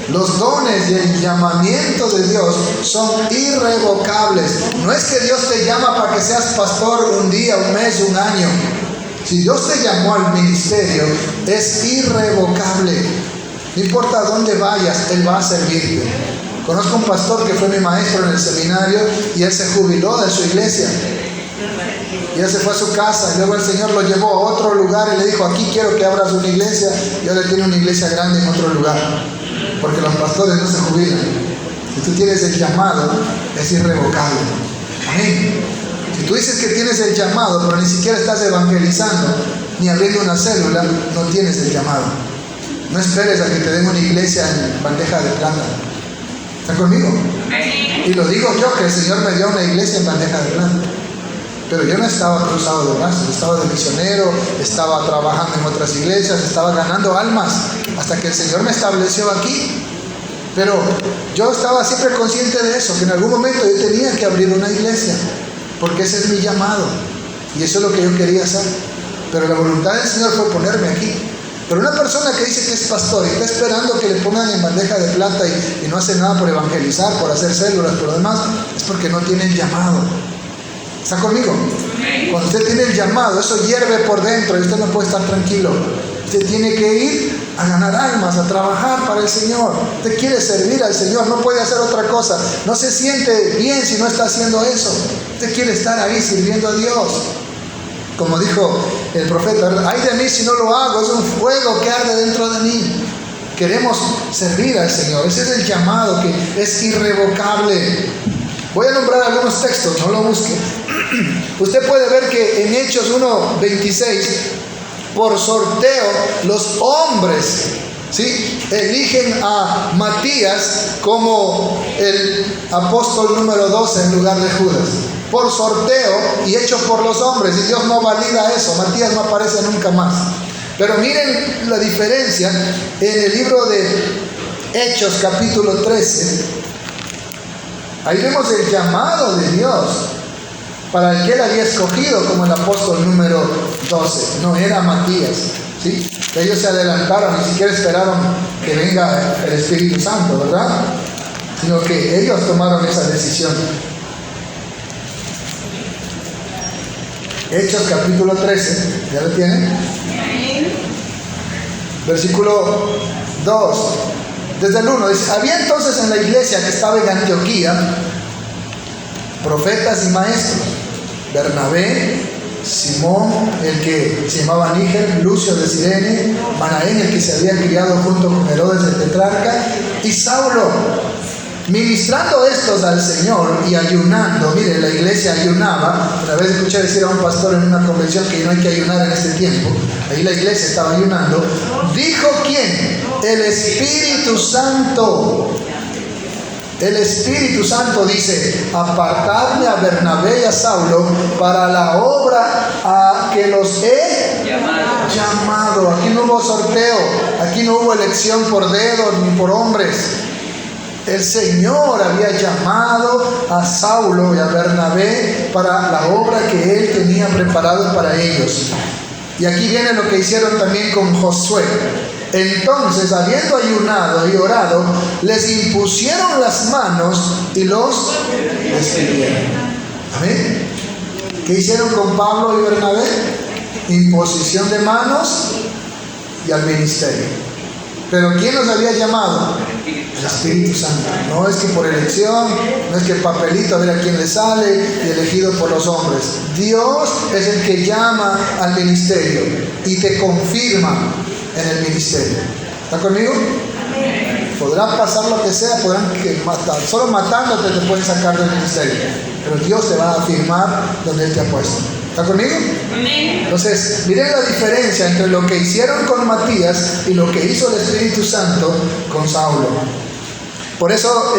Los dones y el llamamiento de Dios son irrevocables. No es que Dios te llama para que seas pastor un día, un mes, un año. Si Dios te llamó al ministerio, es irrevocable. No importa dónde vayas, Él va a servirte. Conozco un pastor que fue mi maestro en el seminario y él se jubiló de su iglesia. Y él se fue a su casa y luego el Señor lo llevó a otro lugar y le dijo: aquí quiero que abras una iglesia. Y ahora tiene una iglesia grande en otro lugar, porque los pastores no se jubilan. Si tú tienes el llamado, es irrevocable. Amén. Si tú dices que tienes el llamado, pero ni siquiera estás evangelizando ni abriendo una célula, no tienes el llamado. No esperes a que te den una iglesia en bandeja de plata. ¿Están conmigo? Y lo digo yo, que el Señor me dio una iglesia en bandeja de plata. Pero yo no estaba cruzado de brazos, estaba de misionero, estaba trabajando en otras iglesias, estaba ganando almas, hasta que el Señor me estableció aquí. Pero yo estaba siempre consciente de eso, que en algún momento yo tenía que abrir una iglesia, porque ese es mi llamado, y eso es lo que yo quería hacer. Pero la voluntad del Señor fue ponerme aquí. Pero una persona que dice que es pastor y está esperando que le pongan en bandeja de plata y no hace nada por evangelizar, por hacer células, por lo demás, es porque no tiene el llamado. ¿Está conmigo? Cuando usted tiene el llamado, eso hierve por dentro y usted no puede estar tranquilo. Usted tiene que ir a ganar almas, a trabajar para el Señor. Usted quiere servir al Señor, no puede hacer otra cosa. No se siente bien si no está haciendo eso. Usted quiere estar ahí sirviendo a Dios. Como dijo el profeta: ay de mí si no lo hago, es un fuego que arde dentro de mí. Queremos servir al Señor. Ese es el llamado que es irrevocable. Voy a nombrar algunos textos, no lo busque. Usted puede ver que en Hechos 1:26, por sorteo, los hombres, ¿sí?, eligen a Matías como el apóstol número 12 en lugar de Judas. Por sorteo y hecho por los hombres, y Dios no valida eso. Matías no aparece nunca más. Pero miren la diferencia en el libro de Hechos capítulo 13. Ahí vemos el llamado de Dios para el que él había escogido como el apóstol número 12. No era Matías, ¿sí? Ellos se adelantaron, ni siquiera esperaron que venga el Espíritu Santo, ¿verdad? Sino que ellos tomaron esa decisión. Hechos capítulo 13, ¿ya lo tienen? Versículo 2. Desde el 1 dice: había entonces en la iglesia que estaba en Antioquía profetas y maestros: Bernabé, Simón, el que se llamaba Níger, Lucio de Cirene, Manaén, el que se había criado junto con Herodes el tetrarca, y Saulo. Ministrando estos al Señor y ayunando. Mire, la iglesia ayunaba. Una vez escuché decir a un pastor en una convención que no hay que ayunar en este tiempo. Ahí la iglesia estaba ayunando. ¿Dijo quién? El Espíritu Santo. El Espíritu Santo dice: apartadme a Bernabé y a Saulo para la obra a que los he llamado. Aquí no hubo sorteo, aquí no hubo elección por dedos ni por hombres. El Señor había llamado a Saulo y a Bernabé para la obra que Él tenía preparado para ellos. Y aquí viene lo que hicieron también con Josué. Entonces, habiendo ayunado y orado, les impusieron las manos y los despidieron. ¿Amén? ¿Qué hicieron con Pablo y Bernabé? Imposición de manos y al ministerio. Pero ¿quién los había llamado? El Espíritu Santo. No es que por elección, no es que el papelito a ver a quién le sale y elegido por los hombres. Dios es el que llama al ministerio y te confirma en el ministerio. ¿Está conmigo? Podrá pasar lo que sea, podrán matar. Solo matándote te pueden sacar del ministerio. Pero Dios te va a afirmar donde Él te ha puesto. ¿Está conmigo? Entonces, miren la diferencia entre lo que hicieron con Matías y lo que hizo el Espíritu Santo con Saulo. Por eso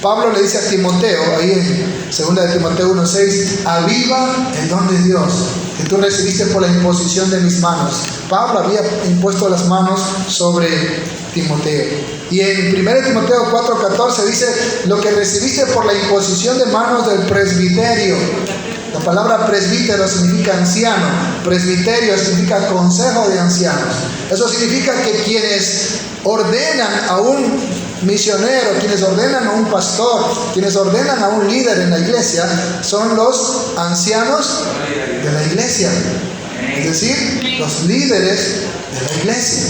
Pablo le dice a Timoteo, ahí en 2 de Timoteo 1:6, aviva el don de Dios que tú recibiste por la imposición de mis manos. Pablo había impuesto las manos sobre Timoteo. Y en 1 Timoteo 4:14 dice, lo que recibiste por la imposición de manos del presbiterio. La palabra presbítero significa anciano, presbiterio significa consejo de ancianos. Eso significa que quienes ordenan a un misionero, quienes ordenan a un pastor, quienes ordenan a un líder en la iglesia, son los ancianos de la iglesia. Es decir, los líderes de la iglesia.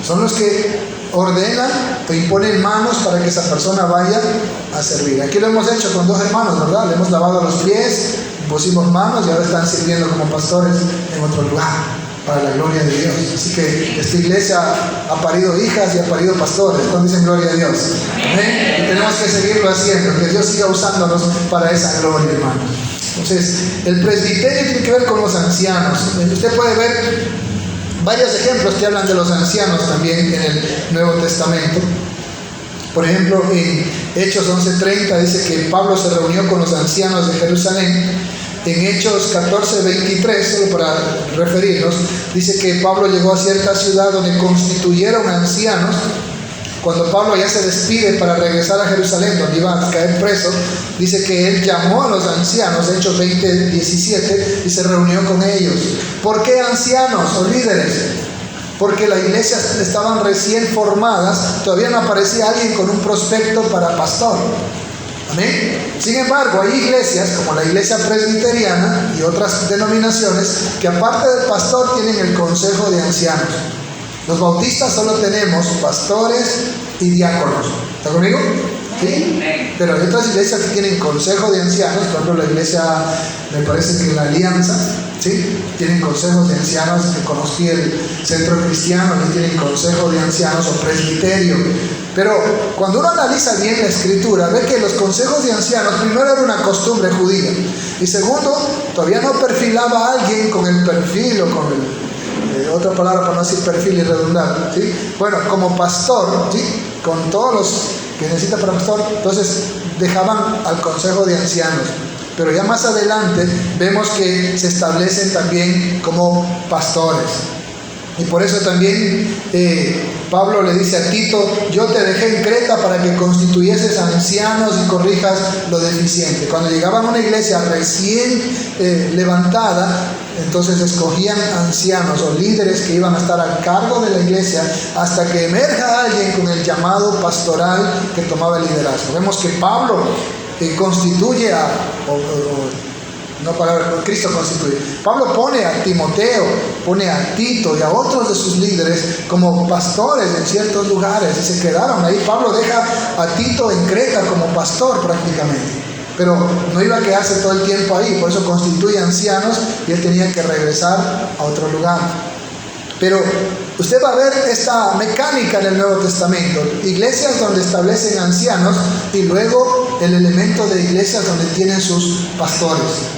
Son los que ordenan o imponen manos para que esa persona vaya a servir. Aquí lo hemos hecho con 2 hermanos, ¿verdad? Le hemos lavado los pies, pusimos manos y ahora están sirviendo como pastores en otro lugar, para la gloria de Dios. Así que esta iglesia ha parido hijas y ha parido pastores. ¿Cuándo dicen gloria a Dios? ¿Amén? Y tenemos que seguirlo haciendo, que Dios siga usándonos para esa gloria, hermano. Entonces, el presbiterio tiene que ver con los ancianos. Usted puede ver varios ejemplos que hablan de los ancianos también en el Nuevo Testamento. Por ejemplo, en Hechos 11:30 dice que Pablo se reunió con los ancianos de Jerusalén. En Hechos 14:23, solo para referirnos, dice que Pablo llegó a cierta ciudad donde constituyeron ancianos. Cuando Pablo ya se despide para regresar a Jerusalén, donde iba a caer preso, dice que él llamó a los ancianos, Hechos 20:17, y se reunió con ellos. ¿Por qué ancianos o líderes? Porque las iglesias estaban recién formadas, todavía no aparecía alguien con un prospecto para pastor. Amén. Sin embargo, hay iglesias como la iglesia presbiteriana y otras denominaciones que aparte del pastor tienen el consejo de ancianos. Los bautistas solo tenemos pastores y diáconos. ¿Está conmigo? ¿Sí? Pero hay otras iglesias que tienen consejo de ancianos. Por ejemplo, la iglesia, me parece que la Alianza, ¿sí?, tienen consejos de ancianos. Que conocí el centro cristiano, y tienen consejo de ancianos o presbiterio. Pero cuando uno analiza bien la escritura, ve que los consejos de ancianos, primero, era una costumbre judía, y segundo, todavía no perfilaba a alguien con el perfil o con el otra palabra para no decir perfil y redundar, ¿sí? Bueno, como pastor, ¿sí?, con todos los que necesita para pastor, entonces dejaban al consejo de ancianos. Pero ya más adelante vemos que se establecen también como pastores. Y por eso también Pablo le dice a Tito, yo te dejé en Creta para que constituyeses ancianos y corrijas lo deficiente. Cuando llegaban a una iglesia recién levantada, entonces escogían ancianos o líderes que iban a estar al cargo de la iglesia hasta que emerja alguien con el llamado pastoral que tomaba el liderazgo. Vemos que Pablo constituye a... No, Cristo constituye. Pablo pone a Timoteo, pone a Tito y a otros de sus líderes como pastores en ciertos lugares, y se quedaron ahí. Pablo deja a Tito en Creta como pastor prácticamente, pero no iba a quedarse todo el tiempo ahí, por eso constituye ancianos y él tenía que regresar a otro lugar. Pero usted va a ver esta mecánica en el Nuevo Testamento: iglesias donde establecen ancianos y luego el elemento de iglesias donde tienen sus pastores.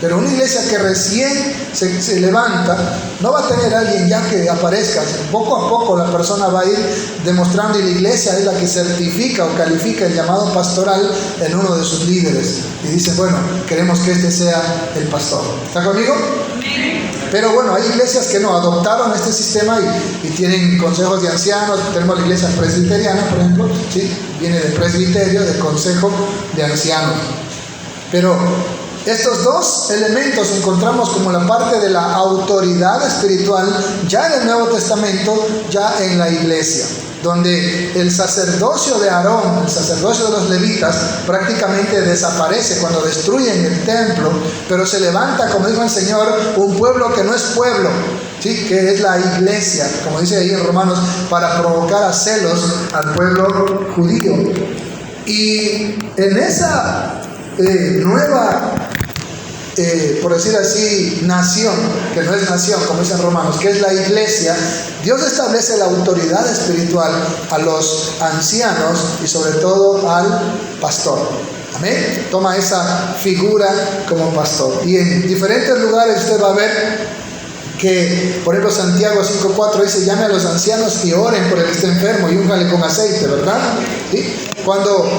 Pero una iglesia que recién se levanta no va a tener a alguien ya que aparezca. Poco a poco la persona va a ir demostrando, y la iglesia es la que certifica o califica el llamado pastoral en uno de sus líderes. Y dice, bueno, queremos que este sea el pastor. ¿Está conmigo? Pero bueno, hay iglesias que no adoptaron este sistema y tienen consejos de ancianos. Tenemos la iglesia presbiteriana, por ejemplo, ¿sí?, viene de presbiterio, de consejo de ancianos. Pero estos dos elementos encontramos como la parte de la autoridad espiritual ya en el Nuevo Testamento, ya en la iglesia, donde el sacerdocio de Aarón, el sacerdocio de los levitas, prácticamente desaparece cuando destruyen el templo, pero se levanta, como dijo el Señor, un pueblo que no es pueblo, ¿sí?, que es la iglesia, como dice ahí en Romanos, para provocar a celos al pueblo judío. Y en esa nueva, por decir así, nación, que no es nación, como dicen Romanos, que es la iglesia, Dios establece la autoridad espiritual a los ancianos y sobre todo al pastor. Amén. Toma esa figura como pastor. Y en diferentes lugares usted va a ver que, por ejemplo, Santiago 5:4 dice: llame a los ancianos y oren por el que está enfermo y úngale con aceite, ¿verdad? ¿Sí? Cuando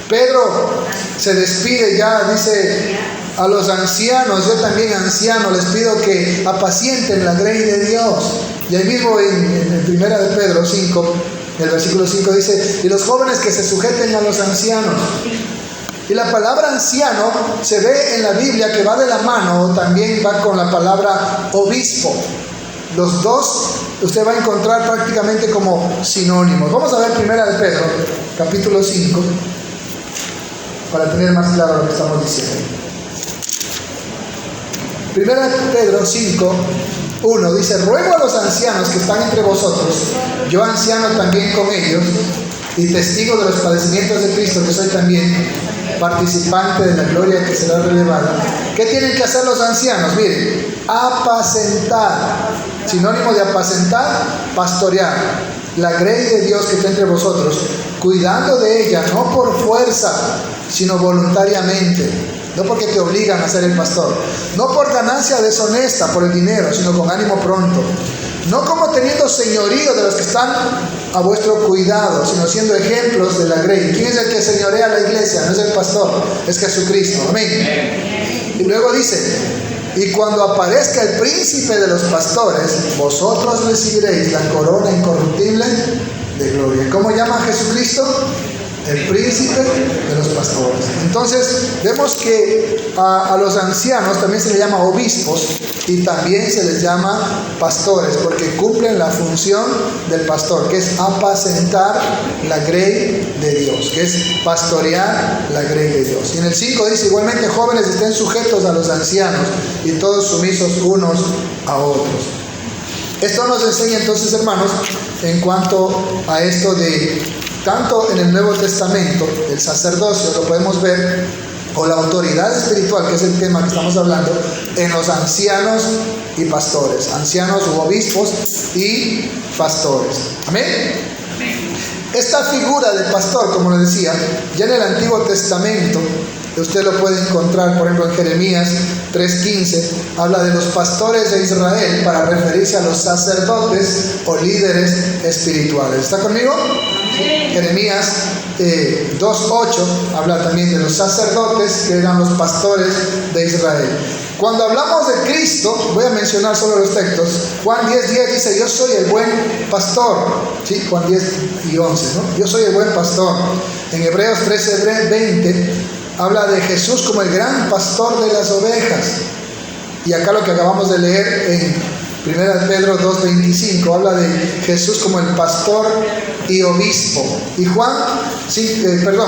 Pedro se despide ya, dice: a los ancianos, yo también anciano, les pido que apacienten la grey de Dios. Y ahí mismo en primera de Pedro 5, el versículo 5 dice: y los jóvenes que se sujeten a los ancianos. Y la palabra anciano se ve en la Biblia que va de la mano, también va con la palabra obispo. Los dos usted va a encontrar prácticamente como sinónimos. Vamos a ver primera de Pedro, capítulo 5, para tener más claro lo que estamos diciendo. Primera de Pedro 5, 1 dice: ruego a los ancianos que están entre vosotros, yo anciano también con ellos, y testigo de los padecimientos de Cristo, que soy también participante de la gloria que será revelada. ¿Qué tienen que hacer los ancianos? Miren, apacentar. Sinónimo de apacentar: pastorear la grey de Dios que está entre vosotros, cuidando de ella, no por fuerza, sino voluntariamente. No porque te obligan a ser el pastor, no por ganancia deshonesta, por el dinero, sino con ánimo pronto, no como teniendo señorío de los que están a vuestro cuidado, sino siendo ejemplos de la grey. ¿Quién es el que señorea la iglesia? No es el pastor, es Jesucristo. Amén. Y luego dice: y cuando aparezca el príncipe de los pastores, vosotros recibiréis la corona incorruptible de gloria. ¿Cómo llama a Jesucristo? El príncipe de los pastores. Entonces vemos que a los ancianos también se les llama obispos y también se les llama pastores, porque cumplen la función del pastor, que es apacentar la grey de Dios, que es pastorear la grey de Dios. Y en el 5 dice: igualmente, jóvenes, estén sujetos a los ancianos y todos sumisos unos a otros. Esto nos enseña entonces, hermanos, en cuanto a esto de tanto en el Nuevo Testamento, el sacerdocio lo podemos ver, o la autoridad espiritual, que es el tema que estamos hablando, en los ancianos y pastores, ancianos u obispos y pastores. Amén. Esta figura de pastor, como les decía, ya en el Antiguo Testamento, usted lo puede encontrar, por ejemplo, en Jeremías 3:15, habla de los pastores de Israel para referirse a los sacerdotes o líderes espirituales. ¿Está conmigo? Jeremías 2:8 habla también de los sacerdotes, que eran los pastores de Israel. Cuando hablamos de Cristo, voy a mencionar solo los textos. Juan 10:10 dice: yo soy el buen pastor. ¿Sí? Juan 10:11, ¿no? Yo soy el buen pastor. En Hebreos 13:20 habla de Jesús como el gran pastor de las ovejas. Y acá lo que acabamos de leer en 1 Pedro 2:25 habla de Jesús como el pastor y obispo. Y 1 Pedro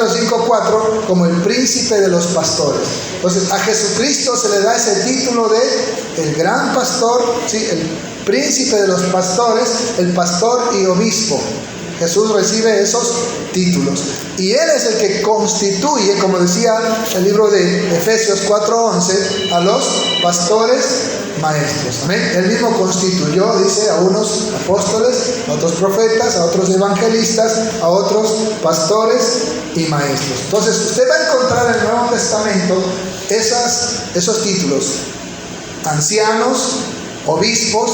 5:4 como el príncipe de los pastores. Entonces a Jesucristo se le da ese título de el gran pastor, ¿sí? El príncipe de los pastores, el pastor y obispo. Jesús recibe esos títulos. Y Él es el que constituye, como decía el libro de Efesios 4:11, a los pastores maestros. Amén. Él mismo constituyó, dice, a unos apóstoles, a otros profetas, a otros evangelistas, a otros pastores y maestros. Entonces usted va a encontrar en el Nuevo Testamento esos títulos: ancianos, obispos,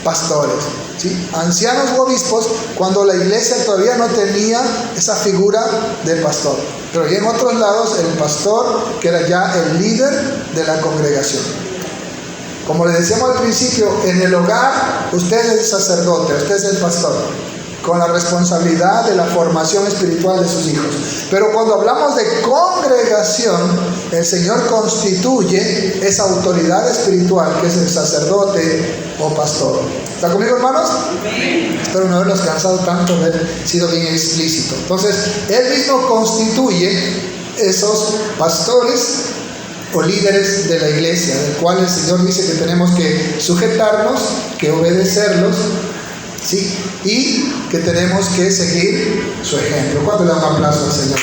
pastores. ¿Sí? Ancianos u obispos cuando la iglesia todavía no tenía esa figura de pastor, pero ya en otros lados el pastor, que era ya el líder de la congregación. Como les decíamos al principio, en el hogar usted es el sacerdote, usted es el pastor, con la responsabilidad de la formación espiritual de sus hijos. Pero cuando hablamos de congregación, el Señor constituye esa autoridad espiritual, que es el sacerdote o pastor. ¿Está conmigo, hermanos? Espero no haberlos cansado tanto de haber sido bien explícito. Entonces, Él mismo constituye esos pastores o líderes de la iglesia, del cual el Señor dice que tenemos que sujetarnos, que obedecerlos, ¿sí? Y que tenemos que seguir su ejemplo. ¿Cuánto le damos un aplauso al Señor?